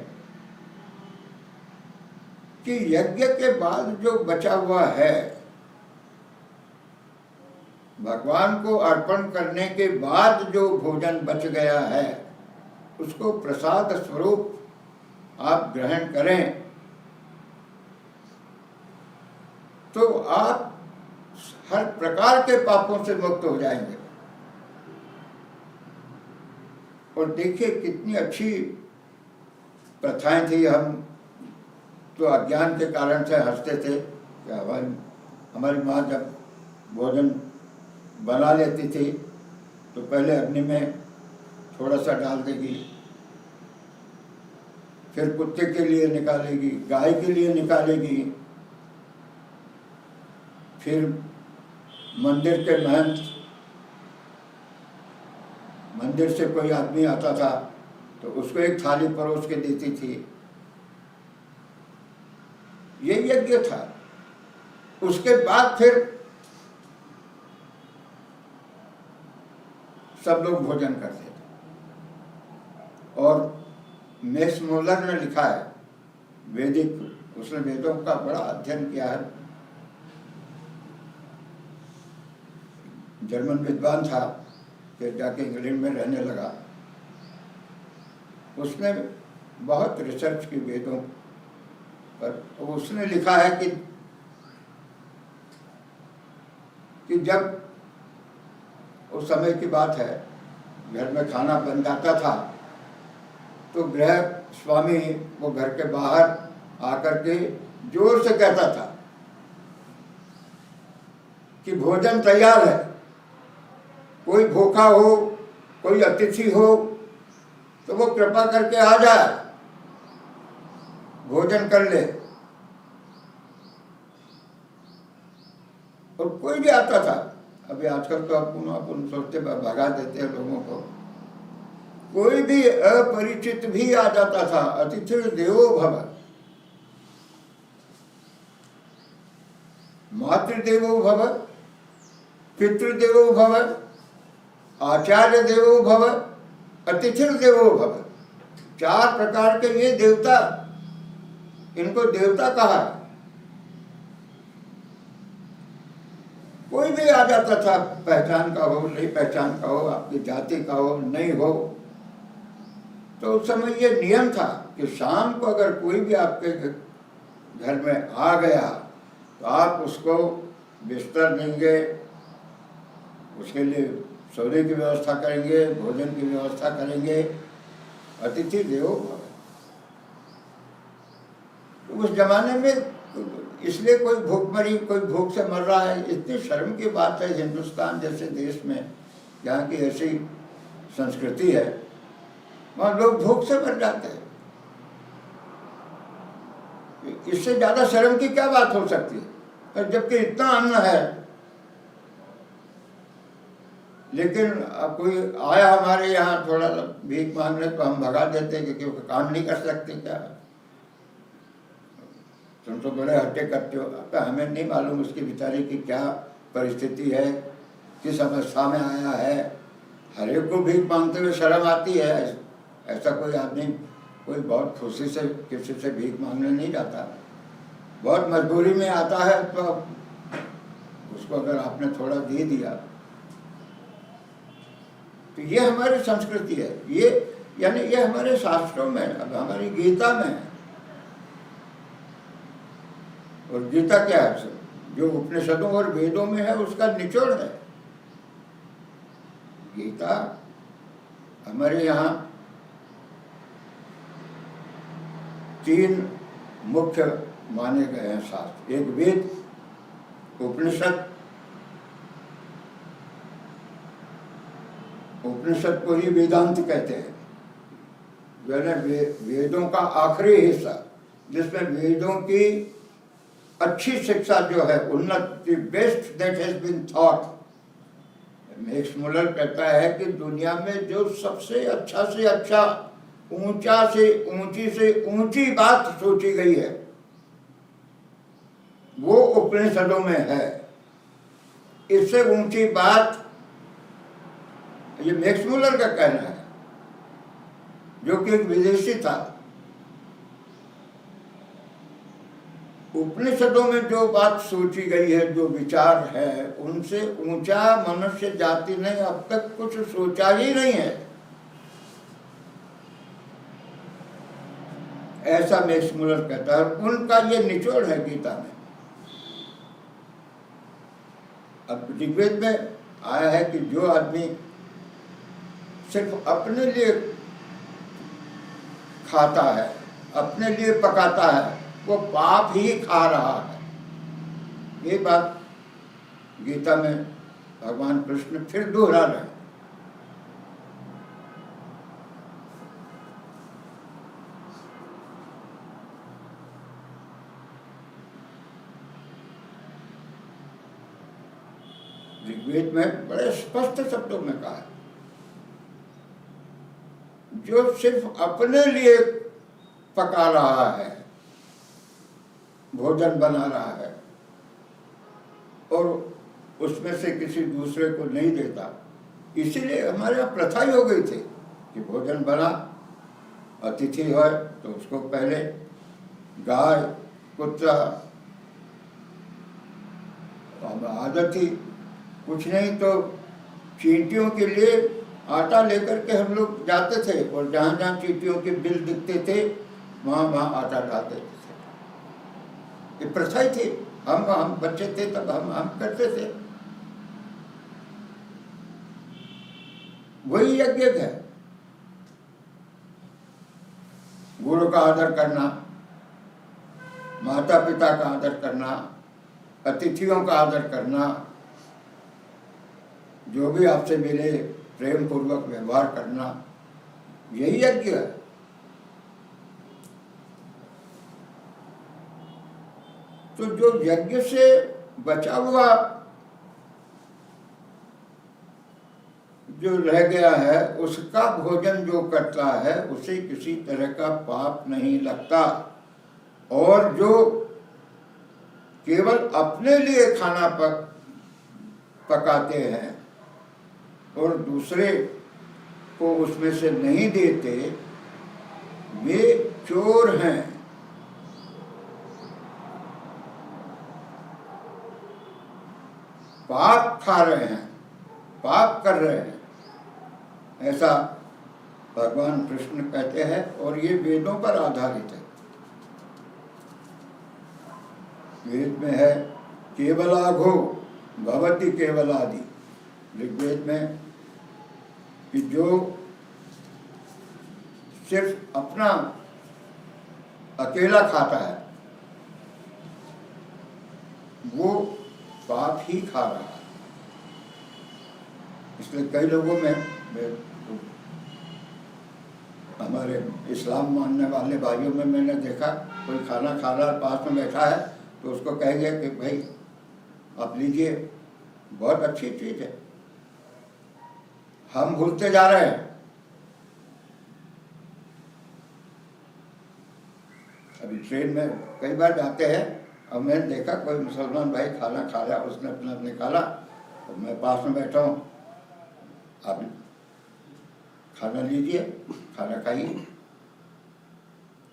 कि यज्ञ के बाद जो बचा हुआ है, भगवान को अर्पण करने के बाद जो भोजन बच गया है, उसको प्रसाद स्वरूप आप ग्रहण करें तो आप हर प्रकार के पापों से मुक्त हो जाएंगे। और देखिए कितनी अच्छी प्रथाएं थी। हम तो अज्ञान के कारण से हंसते थे कि हमारी माँ जब भोजन बना लेती थी तो पहले अग्नि में थोड़ा सा डाल देगी, फिर कुत्ते के लिए निकालेगी, गाय के लिए निकालेगी, फिर मंदिर के महंत, मंदिर से कोई आदमी आता था तो उसको एक थाली परोस के देती थी। ये यज्ञ था। उसके बाद फिर सब लोग भोजन करते थे। और मैक्स मुलर ने लिखा है वैदिक, उसने वेदों का बड़ा अध्ययन किया है, जर्मन विद्वान था, फिर जाके इंग्लैंड में रहने लगा। उसने बहुत रिसर्च की वेदों पर। उसने लिखा है कि जब उस समय की बात है, घर में खाना बन जाता था तो गृह स्वामी वो घर के बाहर आकर के जोर से कहता था कि भोजन तैयार है, कोई भूखा हो, कोई अतिथि हो तो वो कृपा करके आ जाए, भोजन कर ले। और कोई भी आता था। अभी आजकल तो अपन सोचते भगा देते हैं लोगों को। कोई भी अपरिचित भी आ जाता था, अतिथि देवो भव, मातृदेवो भव, पितृदेवो भव, आचार्य देवो भव, अतिथि देवो भव। 4 प्रकार के ये देवता, इनको देवता कहा। कोई भी आ जाता था, पहचान का हो, नहीं पहचान का हो, आपकी जाति का हो, नहीं हो, तो उस समय ये नियम था कि शाम को अगर कोई भी आपके घर में आ गया तो आप उसको बिस्तर देंगे, उसके लिए सोने की व्यवस्था करेंगे, भोजन की व्यवस्था करेंगे। अतिथि देवो भव। तो उस जमाने में इसलिए कोई भूखमरी, कोई भूख से मर रहा है, इतनी शर्म की बात है। हिंदुस्तान जैसे देश में, जहाँ की ऐसी संस्कृति है, वहाँ लोग भूख से मर जाते हैं। इससे ज्यादा शर्म की क्या बात हो सकती है? और जबकि इतना अन्न है, लेकिन अब कोई आया हमारे यहाँ थोड़ा भीख मांगने तो हम भगा देते हैं क्योंकि काम नहीं कर सकते। क्या तुम तो बड़े हट्टे कट्टे हो। तो हमें नहीं मालूम उसकी बेचारे की क्या परिस्थिति है, किस अवस्था में आया है। हर एक को भीख मांगते हुए शर्म आती है। ऐसा कोई आदमी कोई बहुत खुशी से किसी से भीख मांगने नहीं जाता। बहुत मजबूरी में आता है तो उसको अगर आपने थोड़ा दे दिया तो ये हमारी संस्कृति है। ये यानी ये हमारे शास्त्रों में, अब हमारी गीता में है। और गीता क्या है? जो उपनिषदों और वेदों में है उसका निचोड़ है। गीता हमारे यहाँ 3 मुख्य माने गए हैं शास्त्र। एक वेद, उपनिषद। उपनिषद को ही वेदांत कहते हैं, वेदों का आखिरी हिस्सा, जिसमें वेदों की अच्छी शिक्षा जो है, उन्नत, best that has been thought. Max Muller कहता है कि दुनिया में जो सबसे अच्छा से अच्छा, ऊंचा से ऊंची बात सोची गई है वो उपनिषदों में है। इससे ऊंची बात, ये मैक्स मुलर का कहना है, जो कि एक विदेशी था। उपनिषदों में जो बात सोची गई है, जो विचार है, उनसे ऊंचा मनुष्य जाति ने अब तक कुछ सोचा ही नहीं है। ऐसा मैक्स मुलर कहता है। उनका ये निचोड़ है गीता में। अब ऋग्वेद में आया है कि जो आदमी सिर्फ अपने लिए खाता है, अपने लिए पकाता है, वो पाप ही खा रहा है। ये बात गीता में भगवान कृष्ण फिर दोहरा रहे हैं। ऋग्वेद में बड़े स्पष्ट शब्दों में कहा है, जो सिर्फ अपने लिए पका रहा है, भोजन बना रहा है और उसमें से किसी दूसरे को नहीं देता, इसीलिए हमारे यहाँ प्रथा ही हो गई थी कि भोजन बना, अतिथि है तो उसको पहले गाय कुत्ता, आदत थी, कुछ नहीं तो चींटियों के लिए आटा लेकर के हम लोग जाते थे और जहाँ जहाँ चींटियों के बिल दिखते थे वहाँ वहाँ आटा डालते थे। ये प्रथा ही थी। हम बच्चे थे तब हम करते थे। वही यज्ञ है, गुरु का आदर करना, माता पिता का आदर करना, अतिथियों का आदर करना, जो भी आपसे मिले प्रेम पूर्वक व्यवहार करना, यही यज्ञ है। तो जो यज्ञ से बचा हुआ जो रह गया है उसका भोजन जो करता है उसे किसी तरह का पाप नहीं लगता। और जो केवल अपने लिए खाना पकाते हैं और दूसरे को उसमें से नहीं देते, वे चोर हैं। पाप खा रहे हैं, पाप कर रहे हैं, ऐसा भगवान कृष्ण कहते हैं। और ये वेदों पर आधारित है। वेद में है केवलाघो भवति केवलादि, ऋग्वेद में, कि जो सिर्फ अपना अकेला खाता है वो पाप ही खा रहा है। इसलिए कई लोगों में हमारे इस्लाम मानने वाले भाइयों में मैंने देखा, कोई खाना खा रहा पास में बैठा है तो उसको कहेंगे कि भाई आप लीजिए, बहुत अच्छी चीज़ है। हम भूलते जा रहे हैं। अभी ट्रेन में कई बार जाते हैं और मैंने देखा कोई मुसलमान भाई खाना खा रहा, उसने अपना निकाला और मैं पास में बैठा हूँ, आप खाना लीजिए, खाना खाइए।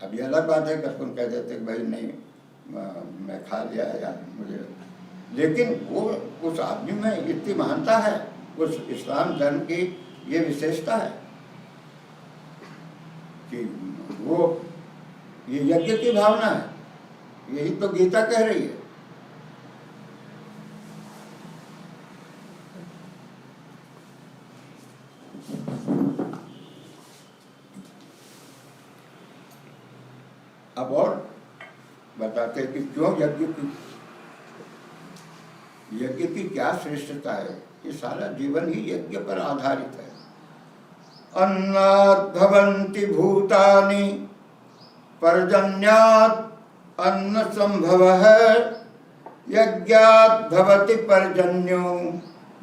अब ये अलग बात है कि तुम कह देते भाई नहीं मैं खा लिया यार मुझे, लेकिन वो उस आदमी में इतनी महानता है, उस इस्लाम धर्म की ये विशेषता है कि वो ये यज्ञ की भावना है। यही तो गीता कह रही है। अब और बताते हैं कि क्यों यज्ञ की क्या श्रेष्ठता है। ये सारा जीवन ही यज्ञ पर आधारित है। अन्नात् भवन्ति भूतानि पर्जन्यात् अन्न संभवः, यज्ञात् भवति पर्जन्यो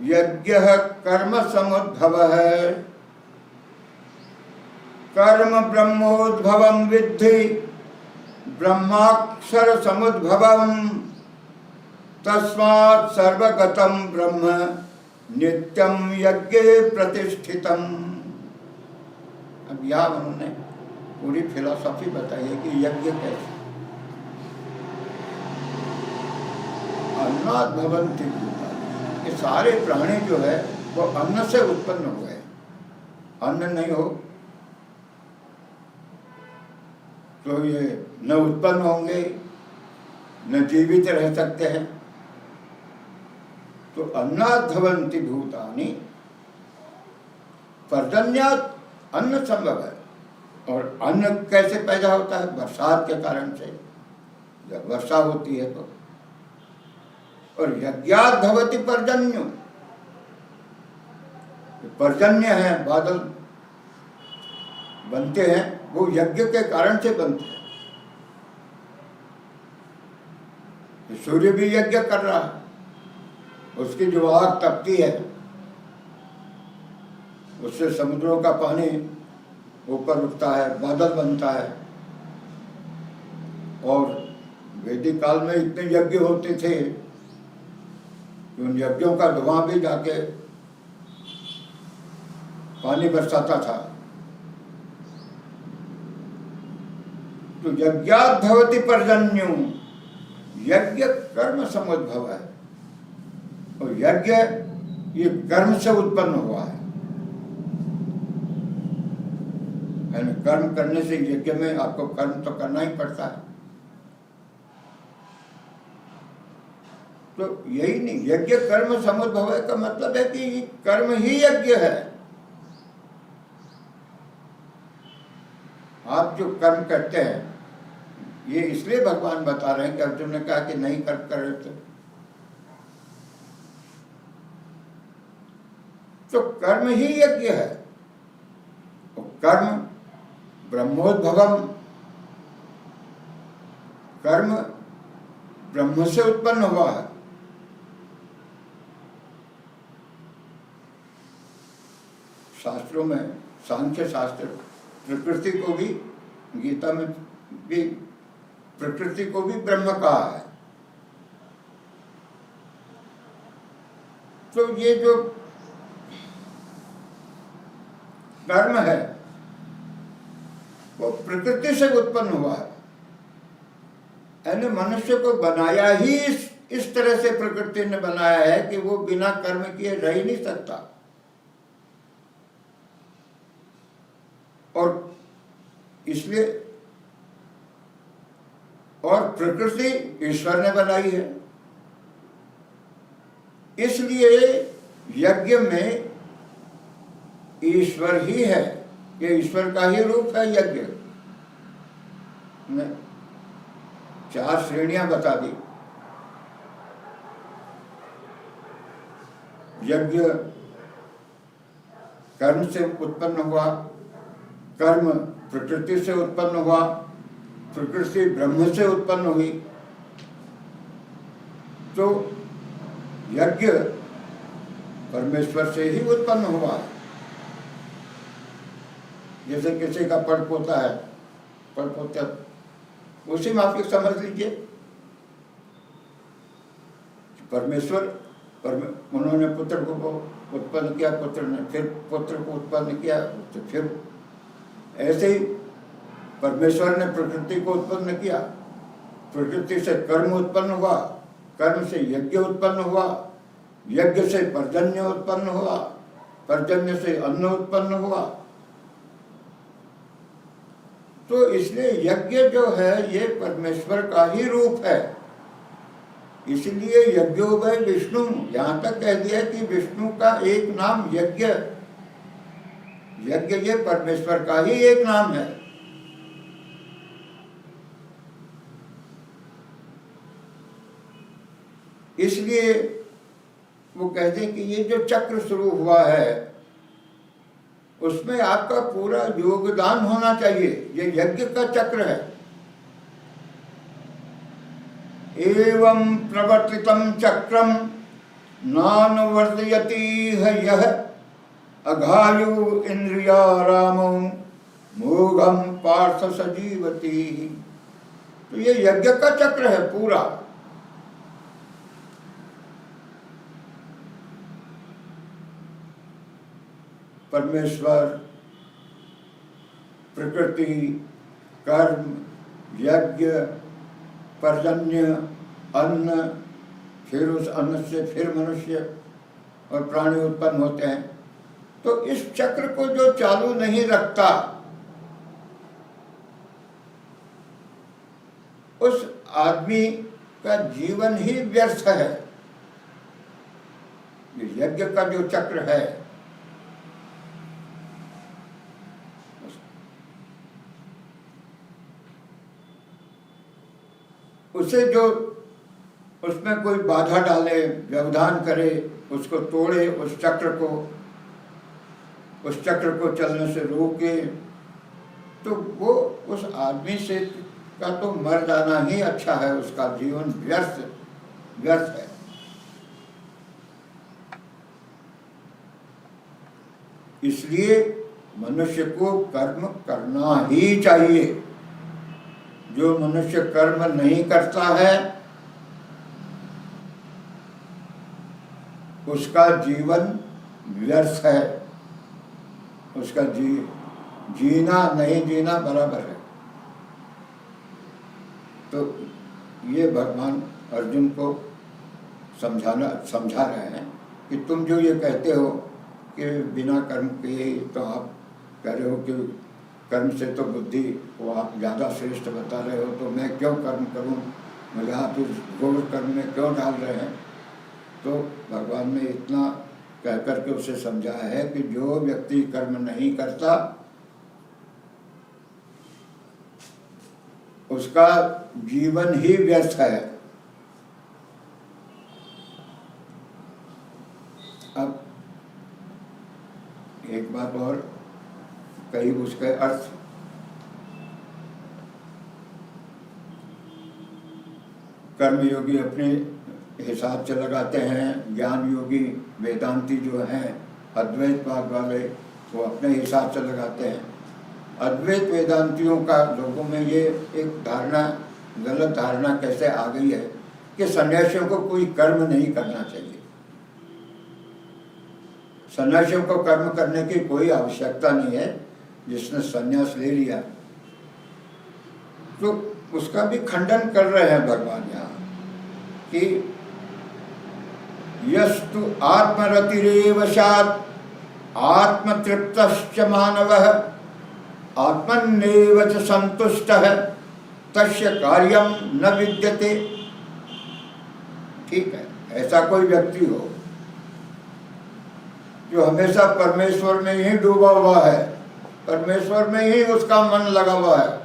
यज्ञः कर्म समुद्भवः। कर्म ब्रह्मोद्भवं विद्धि ब्रह्माक्षर समुद्भवम्, तस्मात् सर्वगतं ब्रह्म नित्यं यज्ञे प्रतिष्ठितम्। अब यहाँ उन्होंने पूरी फिलॉसफी बताई है कि यज्ञ कैसे। अन्नात् भवन्ति भूतानि, ये सारे प्राणी जो है वो अन्न से उत्पन्न हुए। अन्न नहीं हो तो ये न उत्पन्न होंगे न जीवित रह सकते हैं। तो अन्नात् भवन्ति भूतानि, पर्जन्यात अन्न संभव है। और अन्न कैसे पैदा होता है? बरसात के कारण से, जब वर्षा होती है तो। और यज्ञात भवति पर्जन्य, पर्जन्य है, बादल बनते हैं, वो यज्ञ के कारण से बनते हैं। सूर्य भी यज्ञ कर रहा है, उसकी जो आग तपती है उससे समुद्रों का पानी ऊपर उठता है, बादल बनता है। और वैदिक काल में इतने यज्ञ होते थे कि उन यज्ञों का धुआं भी जाके पानी बरसाता था। तो यज्ञात भवति पर्जन्यो, यज्ञ कर्म समुद्भव है। और यज्ञ ये कर्म से उत्पन्न हुआ है। कर्म करने से यज्ञ में आपको कर्म तो करना ही पड़ता है। तो यही नहीं, यज्ञ कर्म समुद्भव है का मतलब है कि कर्म ही यज्ञ है। आप जो कर्म करते हैं, ये इसलिए भगवान बता रहे हैं कि अर्जुन ने कहा कि नहीं कर्म कर रहे तो कर्म ही यज्ञ है। और कर्म ब्रह्मोद्भवम, कर्म ब्रह्म से उत्पन्न हुआ है। शास्त्रों में, सांख्य शास्त्र प्रकृति को भी, गीता में भी प्रकृति को भी ब्रह्म कहा है। तो ये जो कर्म है वो प्रकृति से उत्पन्न हुआ है। यानी मनुष्य को बनाया ही इस तरह से प्रकृति ने बनाया है कि वो बिना कर्म किए रह ही नहीं सकता। और इसलिए, और प्रकृति ईश्वर ने बनाई है, इसलिए यज्ञ में ईश्वर ही है। ये ईश्वर का ही रूप है यज्ञ में। 4 श्रेणियां बता दी। यज्ञ कर्म से उत्पन्न हुआ, कर्म प्रकृति से उत्पन्न हुआ, प्रकृति ब्रह्म से उत्पन्न हुई। तो यज्ञ परमेश्वर से ही उत्पन्न हुआ। जैसे किसी का पड़पोता है, पड़पोता, उसी में आप समझ लीजिए परमेश्वर, उन्होंने पुत्र को उत्पन्न किया, पुत्र ने फिर पुत्र को उत्पन्न किया, तो फिर ऐसे ही परमेश्वर ने प्रकृति को उत्पन्न किया, प्रकृति से कर्म उत्पन्न हुआ, कर्म से यज्ञ उत्पन्न हुआ, यज्ञ से पर्जन्य उत्पन्न हुआ, पर्जन्य से अन्न उत्पन्न हुआ। तो इसलिए यज्ञ जो है ये परमेश्वर का ही रूप है। इसलिए यज्ञो वै विष्णु, यहां तक कह दिया कि विष्णु का एक नाम यज्ञ, यज्ञ ये परमेश्वर का ही एक नाम है। इसलिए वो कहते हैं कि ये जो चक्र शुरू हुआ है उसमें आपका पूरा योगदान होना चाहिए। ये यज्ञ का चक्र है। एवं प्रवर्तितम चक्रम नानुवर्तयति यः अघायु इंद्रियारामो मोघम पार्थ सजीवति। तो ये यज्ञ का चक्र है पूरा। परमेश्वर, प्रकृति, कर्म, यज्ञ, पर्जन्य, अन्न, फिर उस अन्न से फिर मनुष्य और प्राणी उत्पन्न होते हैं। तो इस चक्र को जो चालू नहीं रखता उस आदमी का जीवन ही व्यर्थ है। ये यज्ञ का जो चक्र है उसे जो उसमें कोई बाधा डाले, व्यवधान करे, उसको तोड़े, उस चक्र को चलने से रोके, तो वो उस आदमी से का तो मर जाना ही अच्छा है, उसका जीवन व्यर्थ है। इसलिए मनुष्य को कर्म करना ही चाहिए। जो मनुष्य कर्म नहीं करता है उसका जीवन व्यर्थ है, उसका जीना नहीं जीना बराबर है। तो ये भगवान अर्जुन को समझा रहे हैं कि तुम जो ये कहते हो कि बिना कर्म के, तो आप कह रहे हो कि कर्म से तो बुद्धि को आप ज़्यादा श्रेष्ठ बता रहे हो, तो मैं क्यों कर्म करूं, मुझे आप इस घोर कर्म में क्यों डाल रहे हैं। तो भगवान ने इतना कह करके उसे समझाया है कि जो व्यक्ति कर्म नहीं करता उसका जीवन ही व्यर्थ है। अब एक बात और कही, उसके अर्थ कर्मयोगी अपने हिसाब से लगाते हैं, ज्ञान योगी वेदांती जो हैं अद्वैत भाग वाले वो अपने हिसाब से लगाते हैं। अद्वैत वेदांतियों का लोगों में ये एक धारणा, गलत धारणा कैसे आ गई है कि सन्यासियों को कोई कर्म नहीं करना चाहिए, सन्यासियों को कर्म करने की कोई आवश्यकता नहीं है। जिसने सन्यास ले लिया तो उसका भी खंडन कर रहे हैं भगवान यहाँ कि यस्तु आत्मरतिरेव स्यात् आत्मतृप्तश्च मानवः आत्मन्नेव च संतुष्टः तस्य कार्यम न विद्यते। ठीक है, ऐसा कोई व्यक्ति हो जो हमेशा परमेश्वर में ही डूबा हुआ है, परमेश्वर में ही उसका मन लगा हुआ है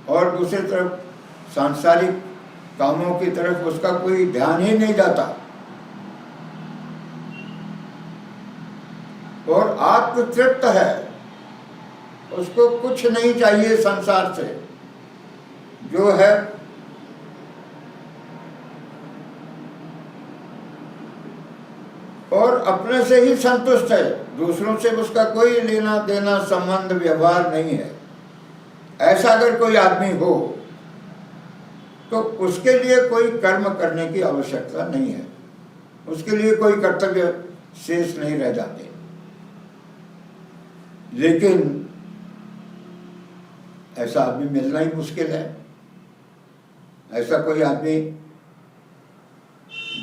और दूसरी तरफ सांसारिक कामों की तरफ उसका कोई ध्यान ही नहीं जाता, और आत्मतृप्त है, उसको कुछ नहीं चाहिए संसार से, जो है और अपने से ही संतुष्ट है, दूसरों से उसका कोई लेना देना संबंध व्यवहार नहीं है। ऐसा अगर कोई आदमी हो तो उसके लिए कोई कर्म करने की आवश्यकता नहीं है, उसके लिए कोई कर्तव्य शेष नहीं रह जाते। लेकिन ऐसा आदमी मिलना ही मुश्किल है। ऐसा कोई आदमी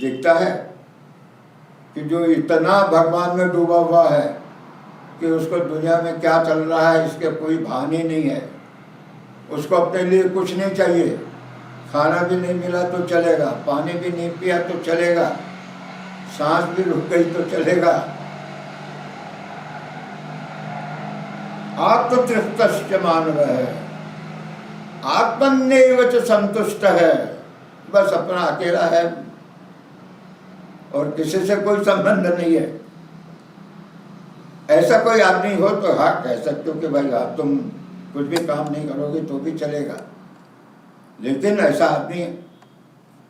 दिखता है कि जो इतना भगवान में डूबा हुआ है कि उसको दुनिया में क्या चल रहा है इसके कोई भान ही नहीं है, उसको अपने लिए कुछ नहीं चाहिए, खाना भी नहीं मिला तो चलेगा, पानी भी नहीं पिया तो चलेगा, सांस भी रुक गई तो चलेगा, आत्मतृप्तश्च मानवः आत्मन्नेव च संतुष्ट है, बस अपना अकेला है और किसी से कोई संबंध नहीं है। ऐसा कोई आदमी हो तो हाँ कह सकते हो कि भाई आप तुम कुछ भी काम नहीं करोगे तो भी चलेगा, लेकिन ऐसा आदमी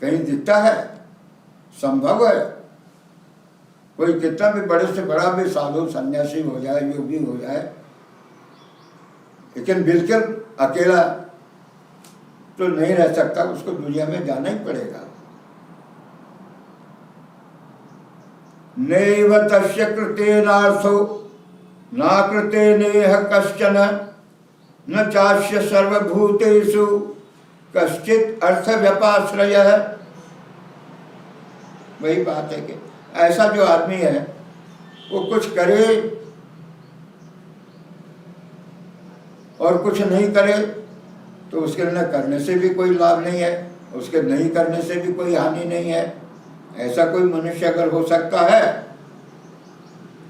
कहीं दिखता है? संभव है? कोई कितना भी बड़े से बड़ा भी साधु सन्यासी हो जाए, योगी हो जाए, लेकिन बिल्कुल अकेला तो नहीं रह सकता, उसको दुनिया में जाना ही पड़ेगा। नैव तस्य कृतेनार्थो न कृते नेह कश्चन न चास्य सर्वभूतेषु कश्चित् अर्थ व्यपाश्रयः। वही बात है कि ऐसा जो आदमी है वो कुछ करे और कुछ नहीं करे तो उसके न करने से भी कोई लाभ नहीं है, उसके नहीं करने से भी कोई हानि नहीं है। ऐसा कोई मनुष्य अगर हो सकता है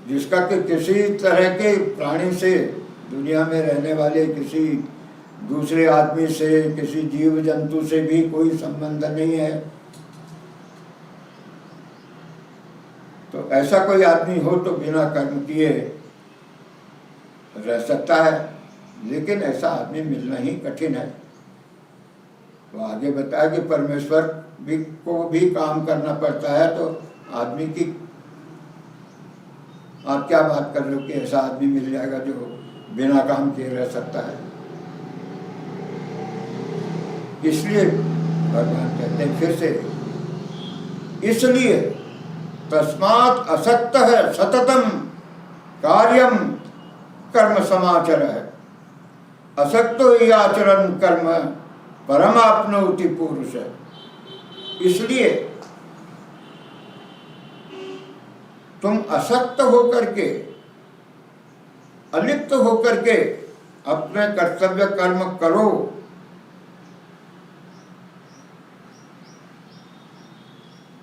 जिसका कि किसी तरह के प्राणी से, दुनिया में रहने वाले किसी दूसरे आदमी से, किसी जीव जंतु से भी कोई संबंध नहीं है। तो ऐसा कोई आदमी हो तो बिना कर्म किए रह सकता है, लेकिन ऐसा आदमी मिलना ही कठिन है। तो आगे बताया कि परमेश्वर को भी काम करना पड़ता है, तो आदमी की आप क्या बात कर रहे हो कि ऐसा आदमी मिल जाएगा जो बिना काम किए रह सकता है। इसलिए भगवान कहते हैं फिर से, इसलिए तस्मात् असक्त है सततम कार्यम कर्म समाचर है, असक्तो ही आचरण कर्म परमाप्नोति पुरुष। इसलिए तुम असक्त होकर के, अलिप्त होकर के अपने कर्तव्य कर्म करो।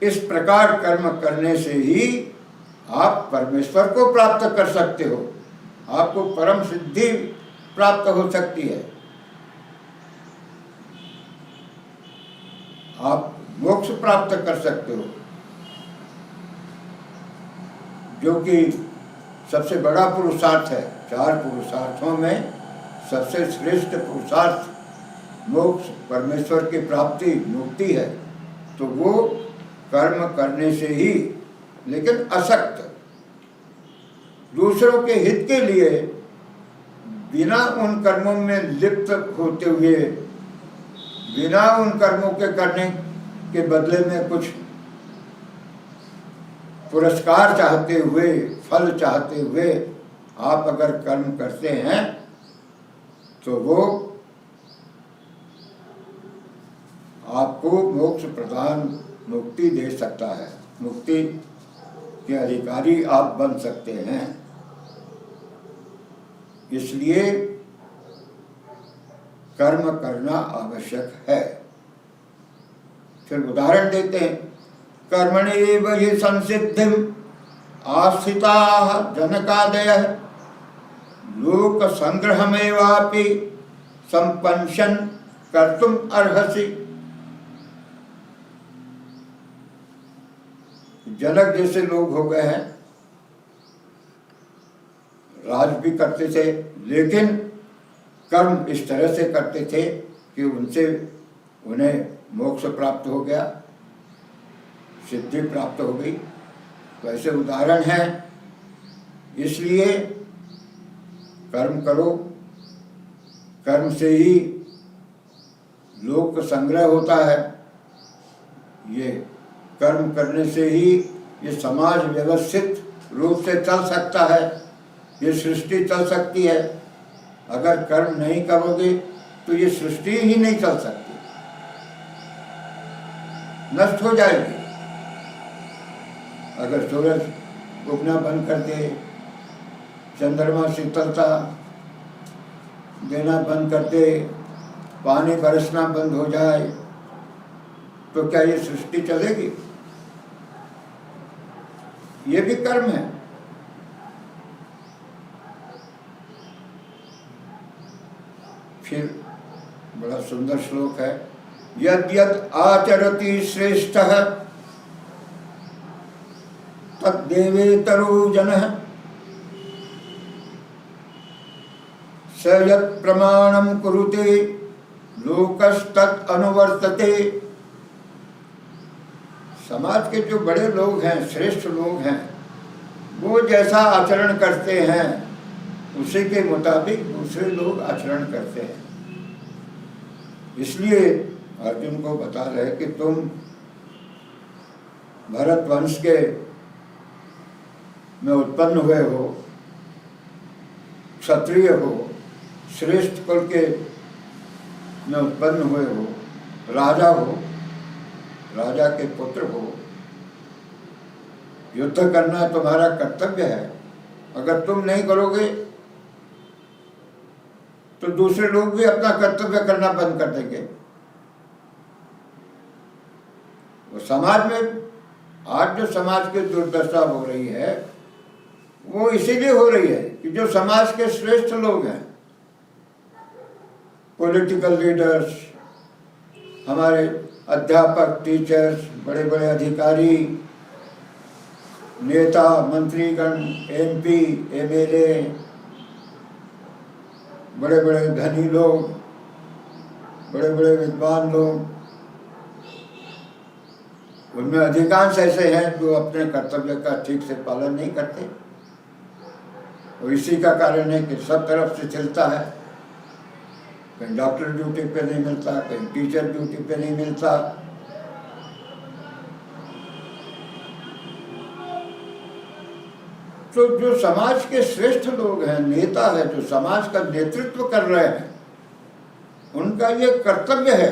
इस प्रकार कर्म करने से ही आप परमेश्वर को प्राप्त कर सकते हो, आपको परम सिद्धि प्राप्त हो सकती है, आप मोक्ष प्राप्त कर सकते हो, जो कि सबसे बड़ा पुरुषार्थ है। 4 पुरुषार्थों में सबसे श्रेष्ठ पुरुषार्थ मोक्ष, परमेश्वर की प्राप्ति, मुक्ति है। तो वो कर्म करने से ही, लेकिन असक्त, दूसरों के हित के लिए, बिना उन कर्मों में लिप्त होते हुए, बिना उन कर्मों के करने के बदले में कुछ पुरस्कार चाहते हुए, फल चाहते हुए आप अगर कर्म करते हैं तो वो आपको मोक्ष प्रदान, मुक्ति दे सकता है, मुक्ति के अधिकारी आप बन सकते हैं। इसलिए कर्म करना आवश्यक है। फिर उदाहरण देते हैं, कर्मणेव हि संसिद्धिम आस्थिताः जनकादयः लोक संग्रहमेवापि संपन्शन कर्तुम अर्हसि। जनक जैसे लोग हो गए हैं, राज भी करते थे, लेकिन कर्म इस तरह से करते थे कि उनसे उन्हें मोक्ष प्राप्त हो गया, सिद्धि प्राप्त हो गई। तो ऐसे उदाहरण हैं। इसलिए कर्म करो, कर्म से ही लोक संग्रह होता है। ये कर्म करने से ही ये समाज व्यवस्थित रूप से चल सकता है, ये सृष्टि चल सकती है। अगर कर्म नहीं करोगे तो ये सृष्टि ही नहीं चल सकती, नष्ट हो जाएगी। अगर सूरज उगना बंद कर दे, चंद्रमा शीतलता देना बंद कर दे, पानी बरसना बंद हो जाए, तो क्या ये सृष्टि चलेगी? ये भी कर्म है। फिर बड़ा सुंदर श्लोक है, यद् यद् आचरति श्रेष्ठः तद्देवेतरो जनः स यत् प्रमाणं कुरुते लोकस्तत् अनुवर्तते। समाज के जो बड़े लोग हैं, श्रेष्ठ लोग हैं, वो जैसा आचरण करते हैं उसी के मुताबिक दूसरे लोग आचरण करते हैं। इसलिए अर्जुन को बता रहे कि तुम भरत वंश के में उत्पन्न हुए हो, क्षत्रिय हो, श्रेष्ठ कुल के में उत्पन्न हुए हो, राजा हो, राजा के पुत्र हो, युद्ध करना तुम्हारा कर्तव्य है। अगर तुम नहीं करोगे तो दूसरे लोग भी अपना कर्तव्य करना बंद कर देंगे। वो समाज में आज जो समाज की दुर्दशा हो रही है वो इसीलिए हो रही है कि जो समाज के श्रेष्ठ लोग हैं पॉलिटिकल लीडर्स, हमारे अध्यापक, टीचर्स, बड़े बड़े अधिकारी, नेता, मंत्रीगण, एमपी, एमएलए, बड़े बड़े धनी लोग, बड़े बड़े विद्वान लोग, उनमें अधिकांश ऐसे हैं जो अपने कर्तव्य का ठीक से पालन नहीं करते। और इसी का कारण है कि सब तरफ से चलता है, कहीं डॉक्टर ड्यूटी पे नहीं मिलता, कहीं टीचर ड्यूटी पे नहीं मिलता। तो जो समाज के श्रेष्ठ लोग हैं, नेता है, जो समाज का नेतृत्व कर रहे हैं, उनका ये कर्तव्य है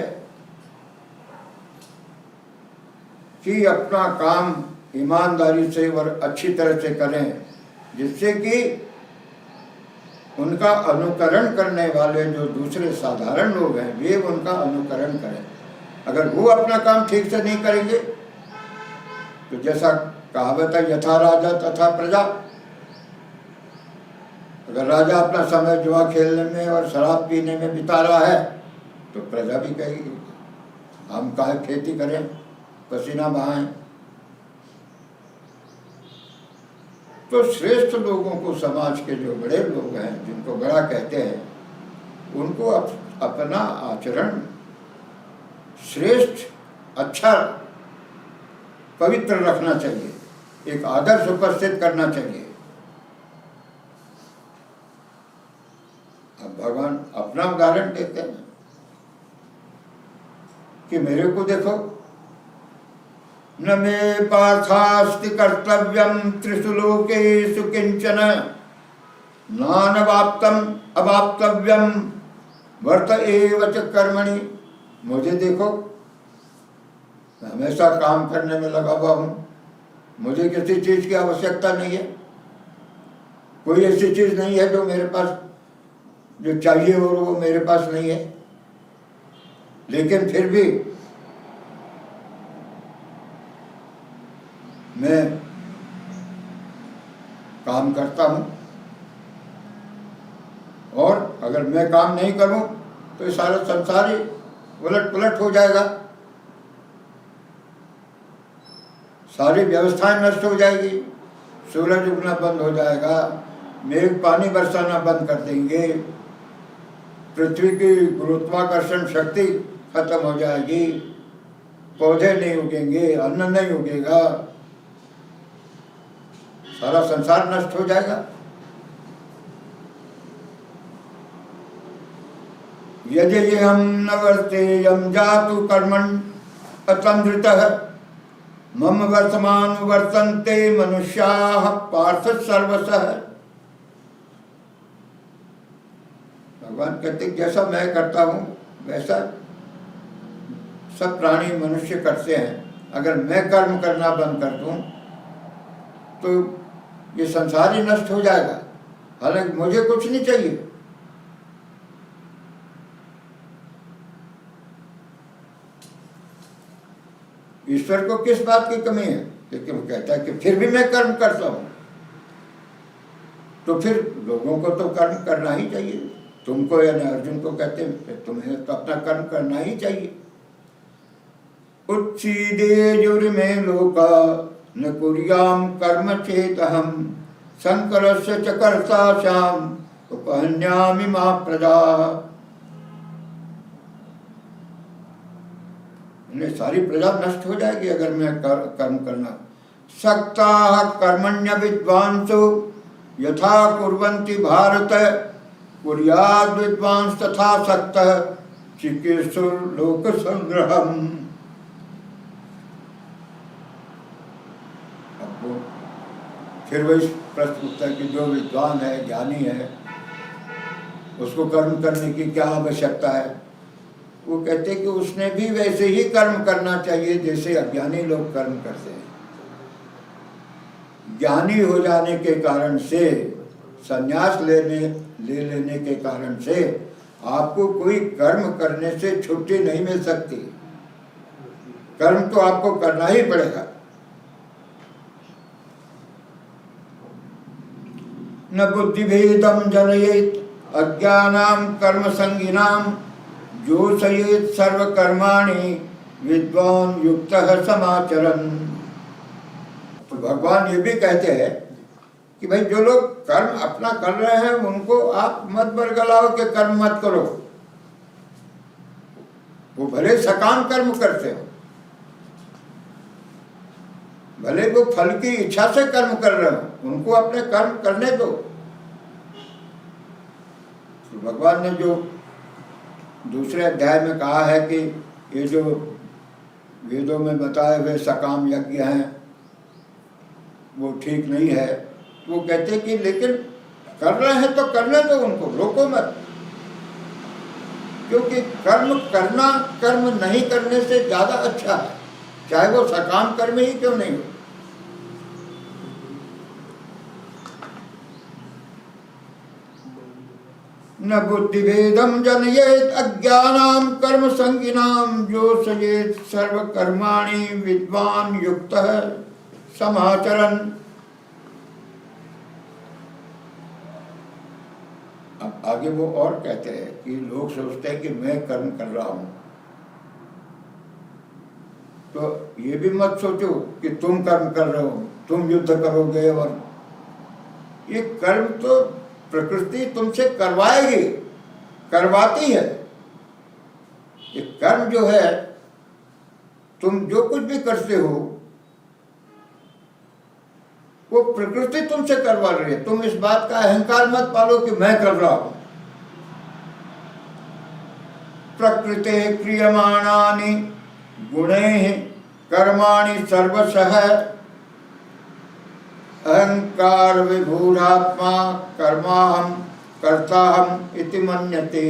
कि अपना काम ईमानदारी से और अच्छी तरह से करें, जिससे कि उनका अनुकरण करने वाले जो दूसरे साधारण लोग हैं वे उनका अनुकरण करें। अगर वो अपना काम ठीक से नहीं करेंगे तो जैसा कहावत है, यथा राजा तथा प्रजा। अगर राजा अपना समय जुआ खेलने में और शराब पीने में बिता रहा है तो प्रजा भी कहेगी हम काहे खेती करें, पसीना बहाएं। तो श्रेष्ठ लोगों को, समाज के जो बड़े लोग हैं, जिनको बड़ा कहते हैं, उनको अपना आचरण श्रेष्ठ, अच्छा, पवित्र रखना चाहिए, एक आदर्श उपस्थित करना चाहिए। अब भगवान अपना उदाहरण देते हैं कि मेरे को देखो, न मे पार्थास्ति कर्तव्यम त्रिषु लोकेषु किंचन नानवाप्तम अवाप्तव्यम वर्त एव च कर्मणि। मुझे देखो, मैं हमेशा काम करने में लगा हुआ हूँ, मुझे किसी चीज की आवश्यकता नहीं है, कोई ऐसी चीज नहीं है जो मेरे पास, जो चाहिए और वो मेरे पास नहीं है, लेकिन फिर भी मैं काम करता हूं। और अगर मैं काम नहीं करूं तो ये सारा संसार ही उलट पुलट हो जाएगा, सारी व्यवस्थाएं नष्ट हो जाएगी, सूरज उगना बंद हो जाएगा, मेघ पानी बरसाना बंद कर देंगे, पृथ्वी की गुरुत्वाकर्षण शक्ति खत्म हो जाएगी, पौधे नहीं उगेंगे, अन्न नहीं उगेगा, सारा संसार नष्ट हो जाएगा। यदि हम न वर्तेयं जातु कर्मण अतंद्रितः मम वर्तमान वर्तन्ते मनुष्याः पार्थ सर्वशः। भगवान कहते जैसा मैं करता हूं वैसा सब प्राणी मनुष्य करते हैं। अगर मैं कर्म करना बंद कर दूं तो ये संसार ही नष्ट हो जाएगा, हालांकि मुझे कुछ नहीं चाहिए। ईश्वर को किस बात की कमी है, लेकिन वो कहता है कि फिर भी मैं कर्म करता हूं, तो फिर लोगों को तो कर्म करना ही चाहिए। तुमको यानी अर्जुन को कहते हैं तुम्हें तो अपना कर्म करना ही चाहिए। उच्छीदे जुर्मे लोका न कुर्याम कर्म चेतहम शंकरस्य च कर्ता श्याम उपहन्यामि मा प्रजा। सारी प्रजा नष्ट हो जाएगी अगर मैं कर्म करना। सक्ता कर्मण्य विद्वांसो यथा कुर्वन्ति भारत कुर्याद् विद्वांस तथा सक्तः चिकीर्षुर लोक संग्रहम्। फिर वही प्रश्न उठता है कि जो विद्वान है, ज्ञानी है, उसको कर्म करने की क्या आवश्यकता है। वो कहते हैं कि उसने भी वैसे ही कर्म करना चाहिए जैसे अज्ञानी लोग कर्म करते हैं। ज्ञानी हो जाने के कारण से, संन्यास ले लेने के कारण से आपको कोई कर्म करने से छुट्टी नहीं मिल सकती। कर्म तो आपको करना ही पड़ेगा। न बुद्धिभेदम जनयेत अज्ञानाम कर्म संगिनाम जोषयेत् सर्वकर्माणि विद्वान युक्तः समाचरन्। तो भगवान ये भी कहते हैं कि भाई जो लोग कर्म अपना कर रहे हैं उनको आप मत बरगलाओ कि कर्म मत करो। वो भले सकाम कर्म करते हो, भले वो फल की इच्छा से कर्म कर रहे हो, उनको अपने कर्म करने दो। तो भगवान ने जो दूसरे अध्याय में कहा है कि ये जो वेदों में बताए हुए सकाम यज्ञ हैं वो ठीक नहीं है, तो वो कहते हैं कि लेकिन कर रहे हैं तो करने दो उनको, रोको मत। क्योंकि कर्म करना कर्म नहीं करने से ज्यादा अच्छा है, चाहे वो सकाम कर्म ही क्यों नहीं हो। न बुद्धिभेदम जनयेत अज्ञानाम कर्म संगिनाम जोषयेत सर्वकर्माणि विद्वान युक्तः समाचरन्। अब आगे वो और कहते हैं कि लोग सोचते हैं कि मैं कर्म कर रहा हूं, तो ये भी मत सोचो कि तुम कर्म कर रहे हो, तुम युद्ध करोगे। और ये कर्म तो प्रकृति तुमसे करवाएगी, करवाती है। ये कर्म जो है, तुम जो कुछ भी करते हो वो प्रकृति तुमसे करवा रही है। तुम इस बात का अहंकार मत पालो कि मैं कर रहा हूं। प्रकृते क्रियमाणानि गुणैः कर्माणि सर्वशः अहंकार विभूरात्मा कर्माहम कर्ताहम इति मन्यते।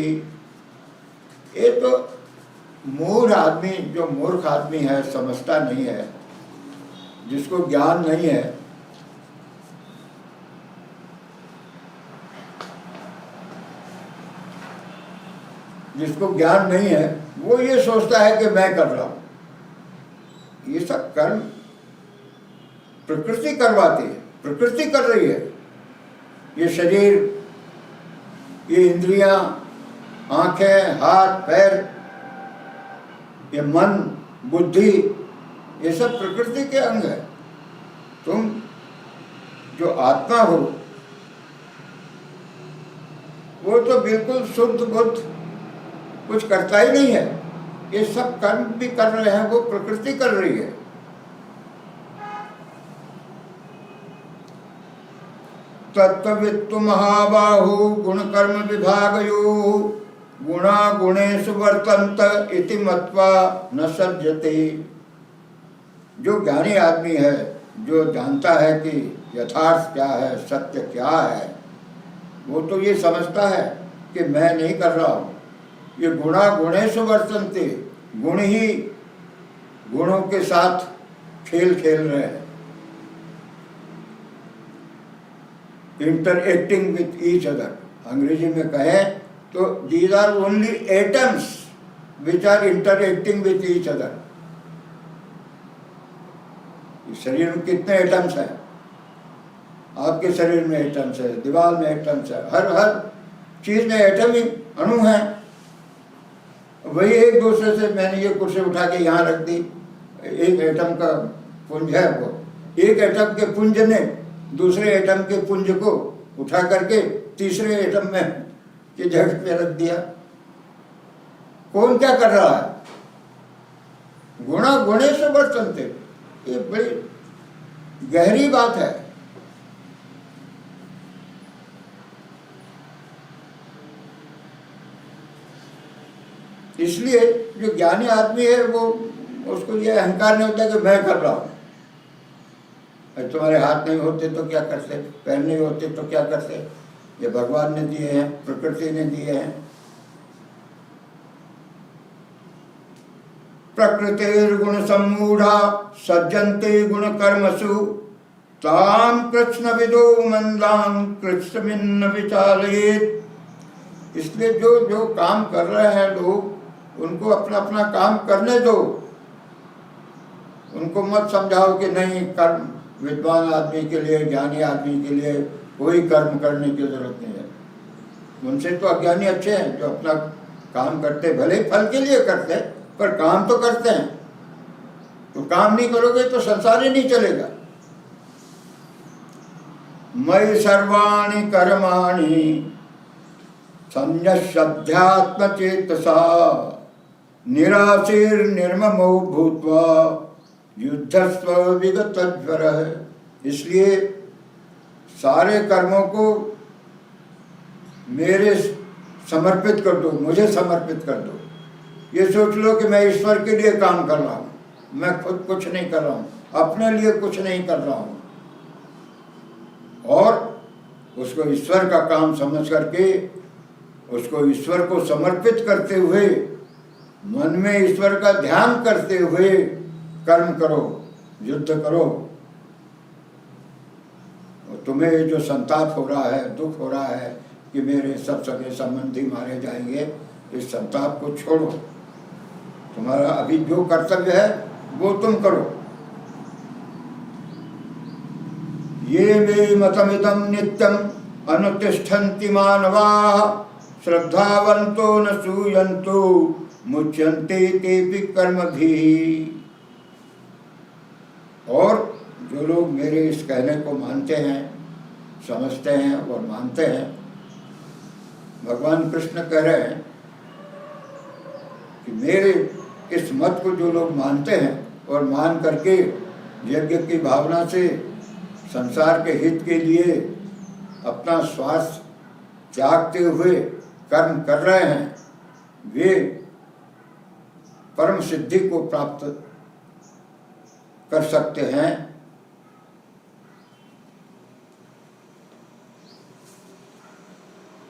ये तो मूढ़ आदमी, जो मूर्ख आदमी है, समझता नहीं है, जिसको ज्ञान नहीं है, जिसको ज्ञान नहीं है, वो ये सोचता है कि मैं कर रहा हूं। ये सब कर्म प्रकृति करवाती है, प्रकृति कर रही है। ये शरीर, ये इंद्रियां, आंखें, हाथ, पैर, ये मन, बुद्धि, ये सब प्रकृति के अंग है। तुम जो आत्मा हो वो तो बिल्कुल शुद्ध बुद्ध, कुछ करता ही नहीं है। ये सब कर्म भी कर रहे हैं, वो प्रकृति कर रही है। तत्त्ववित्तु महाबाहु गुण कर्म विभागयोः गुणा गुणेषु वर्तन्त इति मत्वा न सज्जते। जो ज्ञानी आदमी है, जो जानता है कि यथार्थ क्या है, सत्य क्या है, वो तो ये समझता है कि मैं नहीं कर रहा हूँ। ये गुणा गुणेषु वर्तन्ते, गुण ही गुणों के साथ खेल खेल रहे हैं, इंटरएक्टिंग विथ ईच अदर। अंग्रेजी में कहें तो these are only atoms which are interacting with each other. शरीर में कितने एटम्स हैं? आपके शरीर में एटम्स है, दीवार में एटम्स है, हर चीज में एटम ही, अणु है। वही एक दूसरे से, मैंने ये कुर्सी उठा के यहाँ रख दी, एक एटम का पुंज है वो। एक एटम के पुंज ने दूसरे एटम के पुंज को उठा करके तीसरे एटम में की जगह पे रख दिया। कौन क्या कर रहा है? गुणा गुणेषु वर्तन्ते। ये बड़ी गहरी बात है। इसलिए जो ज्ञानी आदमी है वो, उसको ये अहंकार नहीं होता कि मैं कर रहा हूं। तुम्हारे हाथ नहीं होते तो क्या करते, पैर नहीं होते तो क्या करते? ये भगवान ने दिए हैं, प्रकृति ने दिए हैं। प्रकृतिर्गुण सम्मूढ़ा सज्जन्ते गुण कर्मसु ताम कृष्ण विदो मंदान कृष्णमिन्न विचालयेत्। इसलिए जो जो काम कर रहे हैं लोग, उनको अपना अपना काम करने दो। उनको मत समझाओ कि नहीं, कर्म विद्वान आदमी के लिए, ज्ञानी आदमी के लिए कोई कर्म करने की जरूरत नहीं है। उनसे तो अज्ञानी अच्छे हैं जो अपना काम करते, भले ही फल के लिए करते पर काम तो करते हैं। तो काम नहीं करोगे तो संसार ही नहीं चलेगा। मयि सर्वाणि कर्माणि संन्यस्याध्यात्म चेतसा निराशीर्निर्ममो भूत्वा युद्धस्व विगतज्वरः। इसलिए सारे कर्मों को मेरे समर्पित कर दो, मुझे समर्पित कर दो। ये सोच लो कि मैं ईश्वर के लिए काम कर रहा हूँ, मैं खुद कुछ नहीं कर रहा हूँ, अपने लिए कुछ नहीं कर रहा हूँ। और उसको ईश्वर का काम समझ करके उसको ईश्वर को समर्पित करते हुए, मन में ईश्वर का ध्यान करते हुए कर्म करो, युद्ध करो। और तुम्हें जो संताप हो रहा है, दुख हो रहा है कि मेरे सब सगे संबंधी मारे जाएंगे, इस संताप को छोड़ो। तुम्हारा अभी जो कर्तव्य है वो तुम करो। ये मे मतमिदं नित्यम अनुतिष्ठन्ति मानवाः श्रद्धावन्तो न सूयन्तो मुच्यन्ते तेऽपि कर्मभिः। और जो लोग मेरे इस कहने को मानते हैं, समझते हैं और मानते हैं, भगवान कृष्ण कह रहे हैं कि मेरे इस मत को जो लोग मानते हैं और मान करके यज्ञ की भावना से संसार के हित के लिए अपना स्वार्थ त्यागते हुए कर्म कर रहे हैं, वे परम सिद्धि को प्राप्त कर सकते हैं।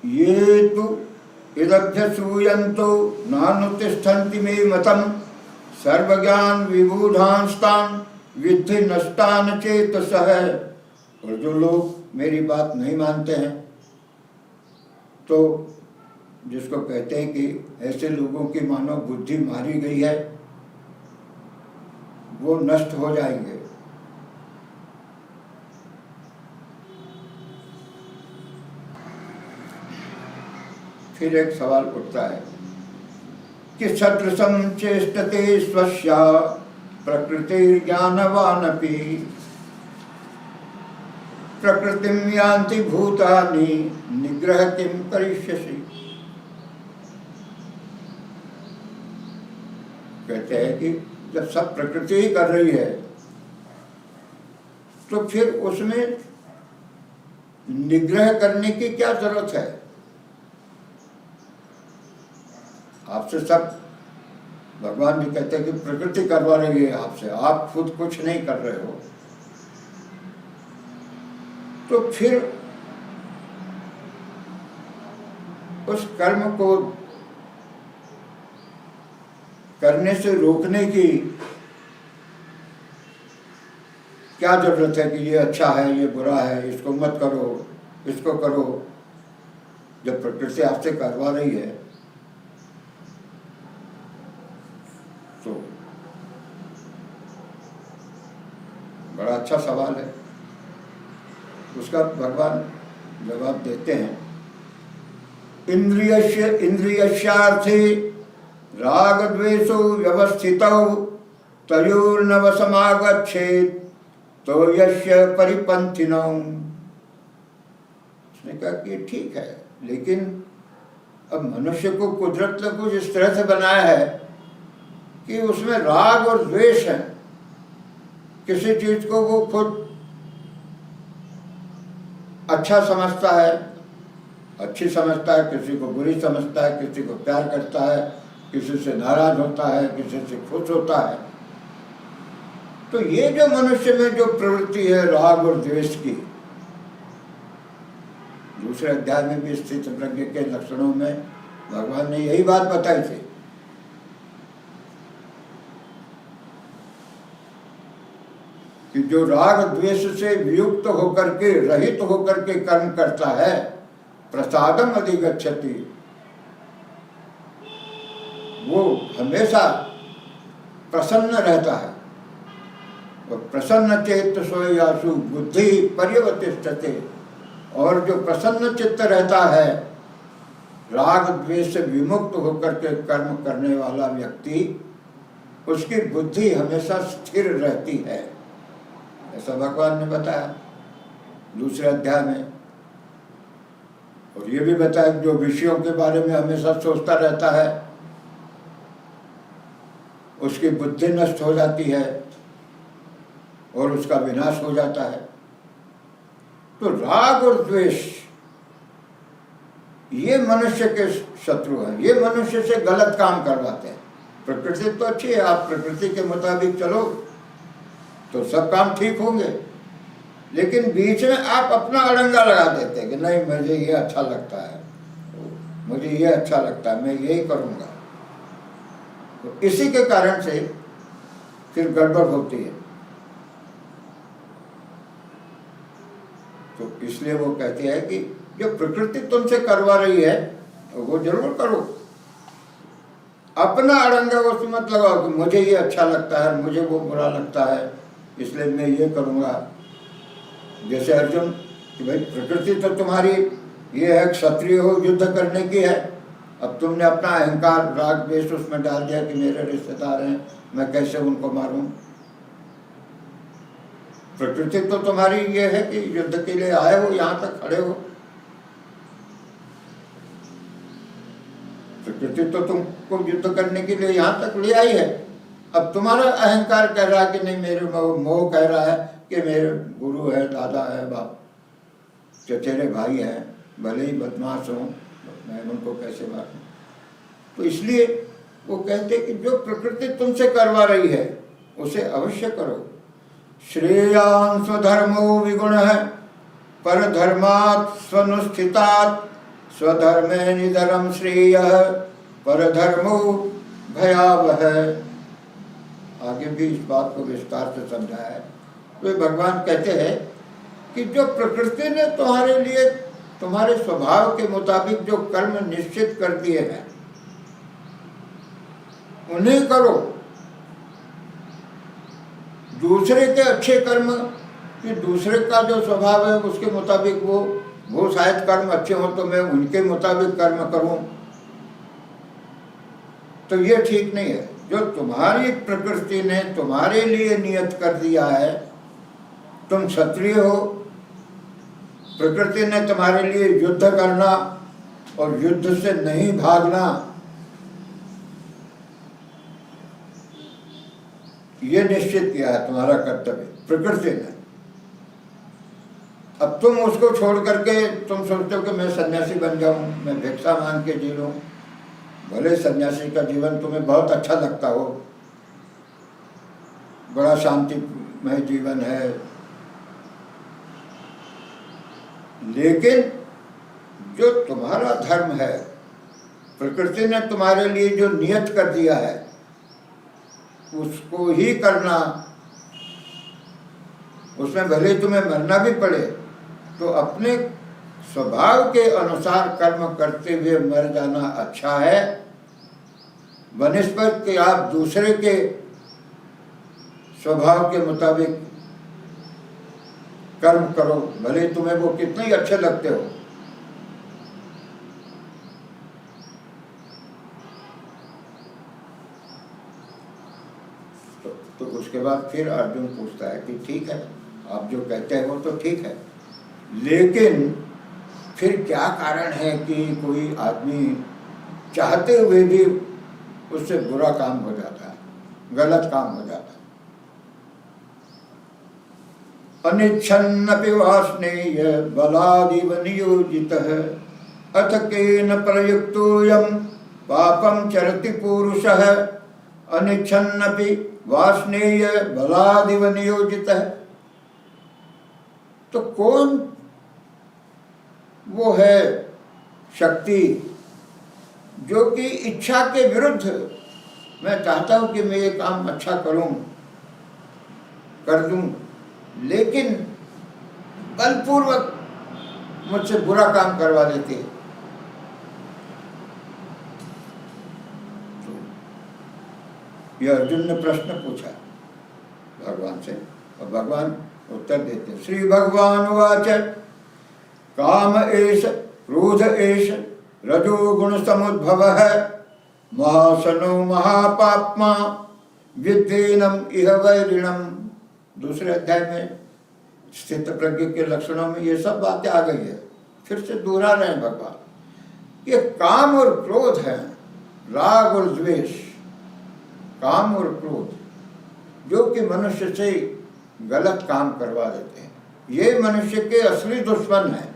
ये तो इदभ्यसूयन्तो नानुतिष्ठन्ति मे मतम् सर्वज्ञान विबुधांस्तान् विद्धि नष्टान चेतसः। और जो लोग मेरी बात नहीं मानते हैं, तो जिसको कहते हैं कि ऐसे लोगों की मानो बुद्धि मारी गई है, वो नष्ट हो जाएंगे। फिर एक सवाल उठता है कि सदृशं चेष्टते स्वस्या प्रकृतिर्ज्ञानवानपि प्रकृतिं यान्ति भूतानि निग्रह किं करिष्यसि। कहते हैं कि जब सब प्रकृति ही कर रही है तो फिर उसमें निग्रह करने की क्या जरूरत है। आपसे सब भगवान भी कहते हैं कि प्रकृति करवा रही है आपसे, आप खुद कुछ नहीं कर रहे हो। तो फिर उस कर्म को करने से रोकने की क्या जरूरत है कि ये अच्छा है, ये बुरा है, इसको मत करो, इसको करो, जब प्रकृति आपसे करवा रही है। तो बड़ा अच्छा सवाल है। उसका भगवान जवाब देते हैं, इंद्रियस्यार्थे राग द्वेषो व्यवस्थितौ तयोर्नवसमागच्छेत् तो यस्य परिपंथिनौ। उसने कहा कि ठीक है, लेकिन अब मनुष्य को कुदरत ने कुछ इस तरह से बनाया है कि उसमें राग और द्वेष है। किसी चीज को वो खुद अच्छा समझता है, अच्छी समझता है, किसी को बुरी समझता है, किसी को प्यार करता है, किसी से नाराज होता है, किसी से खुश होता है। तो ये जो मनुष्य में जो प्रवृत्ति है राग और द्वेष की, दूसरे अध्याय में भी स्थित प्रज्ञ के लक्षणों में भगवान ने यही बात बताई थी कि जो राग द्वेष से वियुक्त होकर के, रहित होकर के कर्म करता है, प्रसादम अधिगच्छति, वो हमेशा प्रसन्न रहता है। और प्रसन्न चेत सोयासु बुद्धि पर्यवतिष्ठते। और जो प्रसन्न चित्त रहता है राग द्वेष से विमुक्त होकर के कर्म करने वाला व्यक्ति, उसकी बुद्धि हमेशा स्थिर रहती है, ऐसा भगवान ने बताया दूसरे अध्याय में। और ये भी बताया जो विषयों के बारे में हमेशा सोचता रहता है उसकी बुद्धि नष्ट हो जाती है और उसका विनाश हो जाता है। तो राग और द्वेष ये मनुष्य के शत्रु हैं, ये मनुष्य से गलत काम करवाते हैं। प्रकृति तो अच्छी है, आप प्रकृति के मुताबिक चलो तो सब काम ठीक होंगे, लेकिन बीच में आप अपना अड़ंगा लगा देते हैं कि नहीं मुझे ये अच्छा लगता है, मुझे ये अच्छा लगता है, मैं यही करूँगा। तो इसी के कारण से फिर गड़बड़ होती है। तो इसलिए वो कहते हैं कि जो प्रकृति तुमसे करवा रही है वो जरूर करो, अपना अड़ंगा उसमें मत लगाओ कि मुझे ये अच्छा लगता है, मुझे वो बुरा लगता है, इसलिए मैं ये करूँगा। जैसे अर्जुन कि भाई प्रकृति तो तुम्हारी ये है, क्षत्रिय हो, युद्ध करने की है, अब तुमने अपना अहंकार राग द्वेष उसमें डाल दिया कि मेरे रिश्तेदार हैं, मैं कैसे उनको मारूं। प्रकृति तो तुम्हारी ये है कि युद्ध के लिए आए हो, यहाँ तक खड़े हो, प्रकृति तो तुमको युद्ध करने के लिए यहाँ तक ले आई है। अब तुम्हारा अहंकार कह रहा है कि नहीं, मेरे मोह कह रहा है कि मेरे गुरु है, दादा है, बाप चचेरे भाई हैं, भले ही बदमाश हों, मैं उनको कैसे मारूं। तो इसलिए वो कहते कि जो प्रकृति तुमसे करवा रही है उसे अवश्य करो। श्रेयान् स्वधर्मो विगुण है, पर धर्मात् स्वनुष्ठितात्, स्वधर्मे निधरम श्रेय, पर धर्मो भयावह। आगे भी इस बात को विस्तार से समझाया है। तो भगवान कहते हैं कि जो प्रकृति ने तुम्हारे लिए तुम्हारे स्वभाव के मुताबिक जो कर्म निश्चित कर दिए हैं उन्हें करो। दूसरे के अच्छे कर्म कि दूसरे का जो स्वभाव है उसके मुताबिक वो शायद कर्म अच्छे हो तो मैं उनके मुताबिक कर्म करूं, तो ये ठीक नहीं है। जो तुम्हारी प्रकृति ने तुम्हारे लिए नियत कर दिया है, तुम क्षत्रिय हो, प्रकृति ने तुम्हारे लिए युद्ध करना और युद्ध से नहीं भागना, ये निश्चित किया है तुम्हारा कर्तव्य प्रकृति ने। अब तुम उसको छोड़ करके तुम सोचते हो कि मैं सन्यासी बन जाऊं, मैं भिक्षा मांग के जी लूं। भले सन्यासी का जीवन तुम्हें बहुत अच्छा लगता हो, बड़ा शांतिमय जीवन है, लेकिन जो तुम्हारा धर्म है, प्रकृति ने तुम्हारे लिए जो नियत कर दिया है उसको ही करना। उसमें भले तुम्हें मरना भी पड़े तो अपने स्वभाव के अनुसार कर्म करते हुए मर जाना अच्छा है, बनिस्बत कि आप दूसरे के स्वभाव के मुताबिक कर्म करो, भले तुम्हें वो कितने ही अच्छे लगते हो। तो उसके बाद फिर अर्जुन पूछता है कि ठीक है, आप जो कहते हैं वो तो ठीक है, लेकिन फिर क्या कारण है कि कोई आदमी चाहते हुए भी उससे बुरा काम हो जाता है, गलत काम हो जाता है। अनिच्छन्नपि वाष्णेय बलादिव नियोजितः, अथ केन प्रयुक्तोऽयं पापं चरति पुरुषः। अनिच्छन्नपि वाष्णेय बलादिव नियोजितः, तो कौन वो है शक्ति जो कि इच्छा के विरुद्ध, मैं चाहता हूं कि मैं ये काम अच्छा करूं, कर दूं, लेकिन बलपूर्वक मुझसे बुरा काम करवा देती है। तो यह अर्जुन ने प्रश्न पूछा भगवान से और भगवान उत्तर देते। श्री भगवान उवाच काम एष क्रोध एष रजोगुण समुद्भव है महासनो महापाप्मा विद्वेनम इह वैरिणम। दूसरे अध्याय में स्थित प्रज्ञ के लक्षणों में ये सब बातें आ गई है। फिर से दोहरा रहे हैं भगवान। ये काम और क्रोध है, राग और द्वेष, काम और क्रोध जो कि मनुष्य से गलत काम करवा देते हैं। ये मनुष्य के असली दुश्मन है।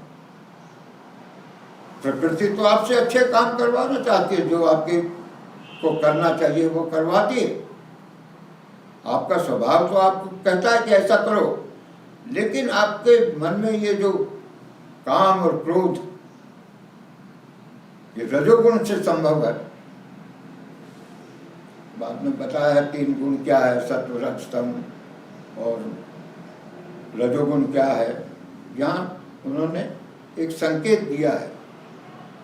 प्रकृति तो आपसे अच्छे काम करवाना चाहती है, जो आपके को करना चाहिए वो करवाती है। आपका स्वभाव तो आपको कहता है कि ऐसा करो, लेकिन आपके मन में ये जो काम और क्रोध, ये रजोगुण से संभव है। बाद में बताया है 3 गुण क्या है, सत्व रज तम, और रजोगुण क्या है। यहाँ उन्होंने एक संकेत दिया है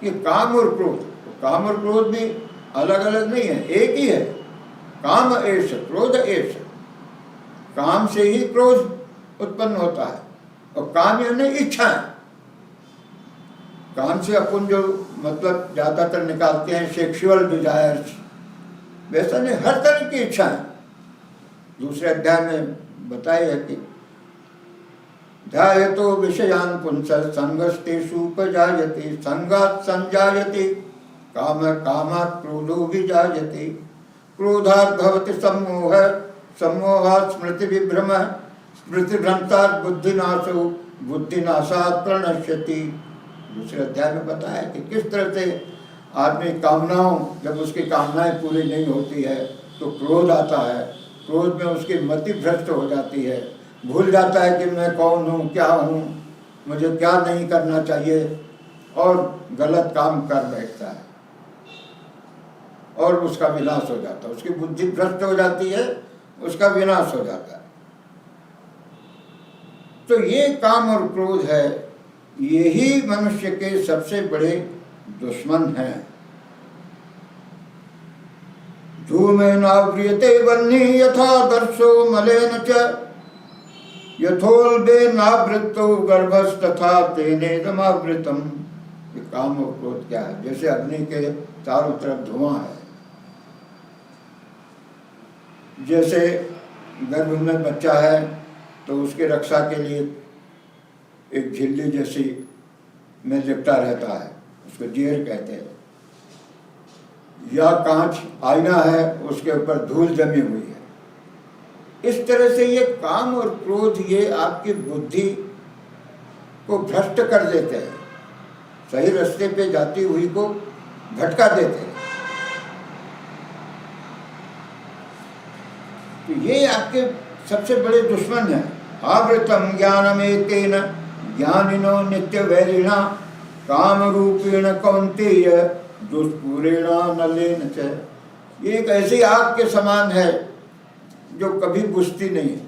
कि काम और क्रोध, तो काम और क्रोध भी अलग अलग नहीं है, एक ही है। काम एष क्रोध एष, काम से ही क्रोध उत्पन्न होता है, और काम यानी इच्छा। काम से अपन जो मतलब ज्यादातर निकालते हैं सेक्सुअल डिजायर्स, वैसा नहीं, हर तरह की इच्छा है। दूसरे अध्याय में बताया है कि ध्यायतो विषयान् पुंसः संगस्तेषुपजायते संगात् संजायते काम कामात् क्रोधो विजायते क्रोधात् भवति सम्मोहः सम्मोहात् स्मृति विभ्रमः स्मृतिभ्रंशात् बुद्धिनाशो बुद्धिनाशात् प्रणश्यति। दूसरे अध्याय में बताया कि किस तरह से आदमी कामनाओं, जब उसकी कामनाएं पूरी नहीं होती है तो क्रोध आता है, क्रोध में उसकी मति भ्रष्ट हो जाती है, भूल जाता है कि मैं कौन हूँ, क्या हूँ, मुझे क्या नहीं करना चाहिए, और गलत काम कर बैठता है और उसका विनाश हो जाता है। उसकी बुद्धि भ्रष्ट हो जाती है, उसका विनाश हो जाता है। तो ये काम और क्रोध है, यही मनुष्य के सबसे बड़े दुश्मन हैं। धूमेनाव्रियते वह्निः यथा दर्शो मलेन च यथोल्बेनावृतो गर्भस्तथा तेनेदमावृतम। ये काम और क्रोध क्या है? जैसे अग्नि के चारों तरफ धुआं है, जैसे गर्भ में बच्चा है तो उसके रक्षा के लिए एक झिल्ली जैसी में लिपटा रहता है, उसको जेर कहते हैं, या कांच आईना है उसके ऊपर धूल जमी हुई है। इस तरह से ये काम और क्रोध ये आपकी बुद्धि को भ्रष्ट कर देते हैं, सही रास्ते पे जाती हुई को भटका देते हैं। तो ये आपके सबसे बड़े दुश्मन हैं। आवृतम ज्ञानमेतेन ज्ञानिनो नित्य वैरिणा काम रूपेण कौन्तेय दुष्पूरेणा नलेन च। ये एक ऐसी आग के समान है जो कभी बुझती नहीं है।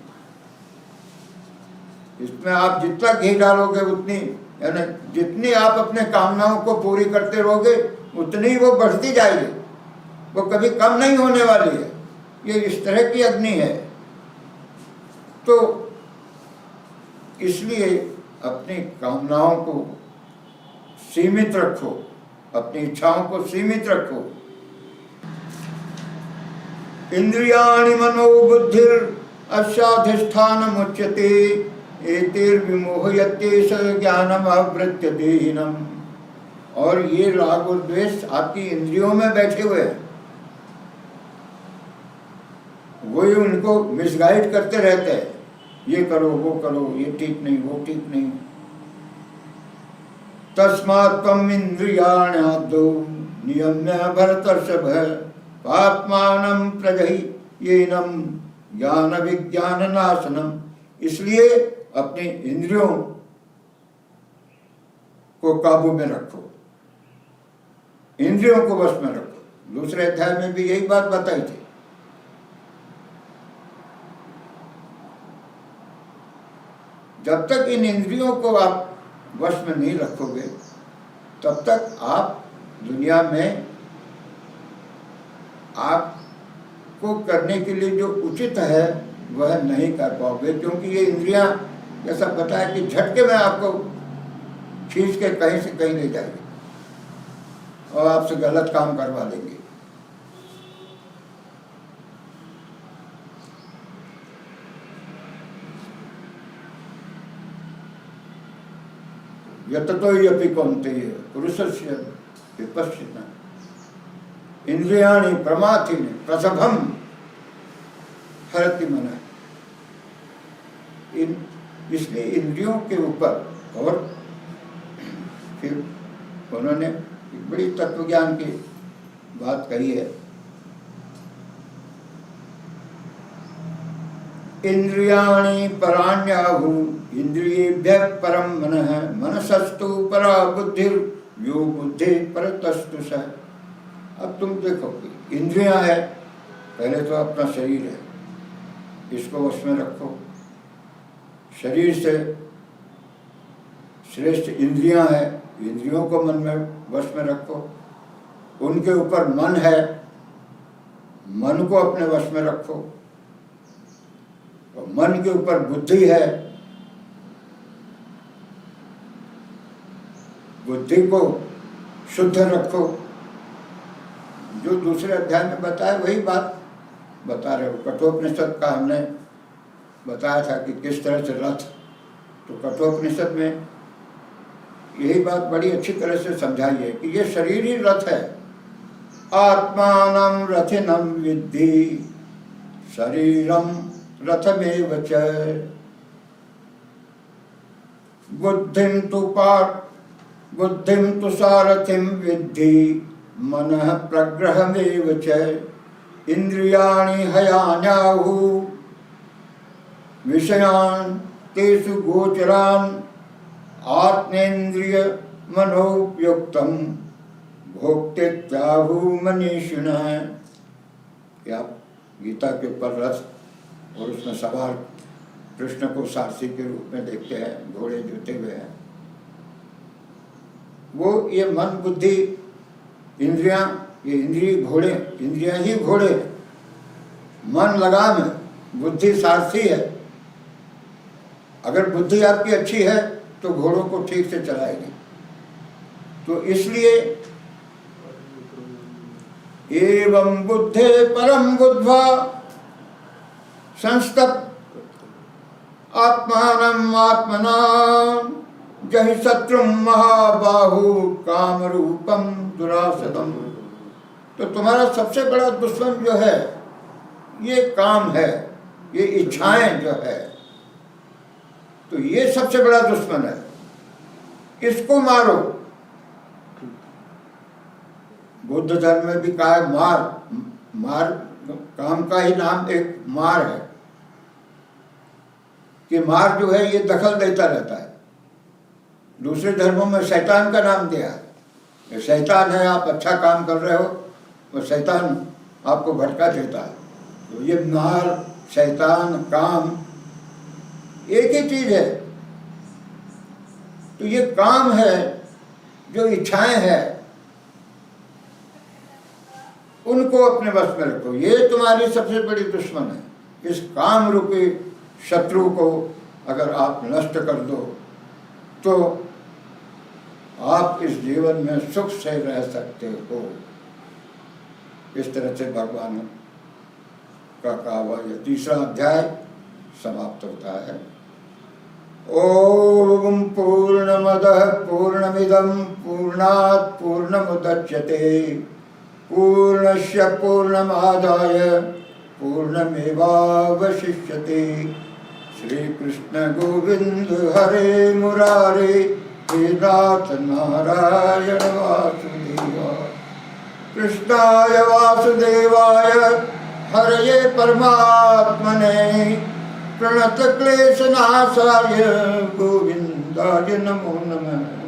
इसमें आप जितना घी डालोगे उतनी, यानी जितनी आप अपने कामनाओं को पूरी करते रहोगे उतनी वो बढ़ती जाएगी, वो कभी कम नहीं होने वाली है। ये इस तरह की अग्नि है। तो इसलिए अपनी कामनाओं को सीमित रखो, अपनी इच्छाओं को सीमित रखो। इंद्रियाणि मनो बुद्धिर अस्याधिष्ठानम् उच्यते एतैर्विमोहयत्येष ज्ञानम् आवृत्य देहिनम्। और ये राग और द्वेष आपकी इंद्रियों में बैठे हुए हैं, वही उनको मिसगाइड करते रहते हैं, ये करो वो करो, ये ठीक नहीं वो ठीक नहीं। तस्मात् त्वम् इंद्रियाण्यादौ नियम्य भरतर्षभ पाप्मानं प्रजह्येनं ज्ञान विज्ञान नाशनम। इसलिए अपनी इंद्रियों को काबू में रखो, इंद्रियों को वश में रखो। दूसरे अध्याय में भी यही बात बताई थी। जब तक इन इंद्रियों को आप वश में नहीं रखोगे तब तक आप दुनिया में आपको करने के लिए जो उचित है वह नहीं कर पाओगे, क्योंकि ये इंद्रियां जैसा पता है कि झटके में आपको खींच के कहीं से कहीं ले जाएगी। और आपसे गलत काम करवा देंगे। यततो यपि कौन्तेय पुरुषस्य विपश्चिता इंद्रियाणि प्रमाथीनि प्रसभम हरति मनः। इसलिए इंद्रियों के ऊपर, और फिर उन्होंने एक बड़ी तत्वज्ञान की बात कही है, इंद्रियाणि पराण्याहु इंद्रियेभ्यः परम मनः मनसस्तु परा बुद्धिर् यो बुद्धि परतस्तु सः। अब तुम देखो, इंद्रियां है, पहले तो अपना शरीर है, इसको वश में रखो। शरीर से श्रेष्ठ इंद्रियां है, इंद्रियों को मन में वश में रखो। उनके ऊपर मन है, मन को अपने वश में रखो। और मन के ऊपर बुद्धि है, बुद्धि को शुद्ध रखो। जो दूसरे अध्याय में बताया वही बात बता रहे हो। कठोपनिषद का हमने बताया था कि किस तरह से रथ, तो कठोपनिषद में यही बात बड़ी अच्छी तरह से समझाई है कि ये शरीर ही रथ है। आत्मानं रथिनं विद्धि शरीरम रथमेव च बुद्धिं तु सारथिं विद्धि मनः प्रग्रहमेव च इंद्रियाणि हयान्याहु विषयान् तेषु गोचरान् आत्मेन्द्रिय मनोयुक्तं भोक्तेत्याहु मनीषिणः। क्या गीता के ऊपर रथ और उसमें सवार कृष्ण को सारथी के रूप में देखते हैं, घोड़े जुते हुए हैं। वो ये मन बुद्धि इंद्रियां, ये इंद्रिय घोड़े, इंद्रियां ही घोड़े, मन लगाम है, बुद्धि सारथी है। अगर बुद्धि आपकी अच्छी है तो घोड़ों को ठीक से चलाएगी। तो इसलिए एवं बुद्धे परम बुद्ध्वा संस्तप आत्मानं आत्मना जहि शत्रु महाबाहु काम रूपम दुरासदम। तो तुम्हारा सबसे बड़ा दुश्मन जो है ये काम है, ये इच्छाएं जो है, तो ये सबसे बड़ा दुश्मन है, इसको मारो। बुद्ध धर्म में भी कहा है मार काम का ही नाम एक मार है, कि मार जो है ये दखल देता रहता है। दूसरे धर्मों में शैतान का नाम दिया है, ये शैतान है, आप अच्छा काम कर रहे हो, वो शैतान आपको भटका देता है। तो ये मार, शैतान, काम एक ही चीज है। तो ये काम है, जो इच्छाएं हैं उनको अपने वश में रखो। ये तुम्हारी सबसे बड़ी दुश्मन है। इस काम रूपी शत्रु को अगर आप नष्ट कर दो तो आप इस जीवन में सुख से रह सकते हो। इस तरह से भगवान का कहा हुआ यह तीसरा अध्याय समाप्त होता है। ओम पूर्णमदः पूर्णमिदं पूर्णात् पूर्णमुदच्यते पूर्णस्य पूर्णमादाय पूर्णमेवावशिष्यते। श्री कृष्ण गोविंद हरे मुरारे हे नाथ नारायण वासुदेवाय कृष्णाय वासुदेवाय हरये परमात्मने प्रणत क्लेशनाशाय गोविंदाय नमो नमः।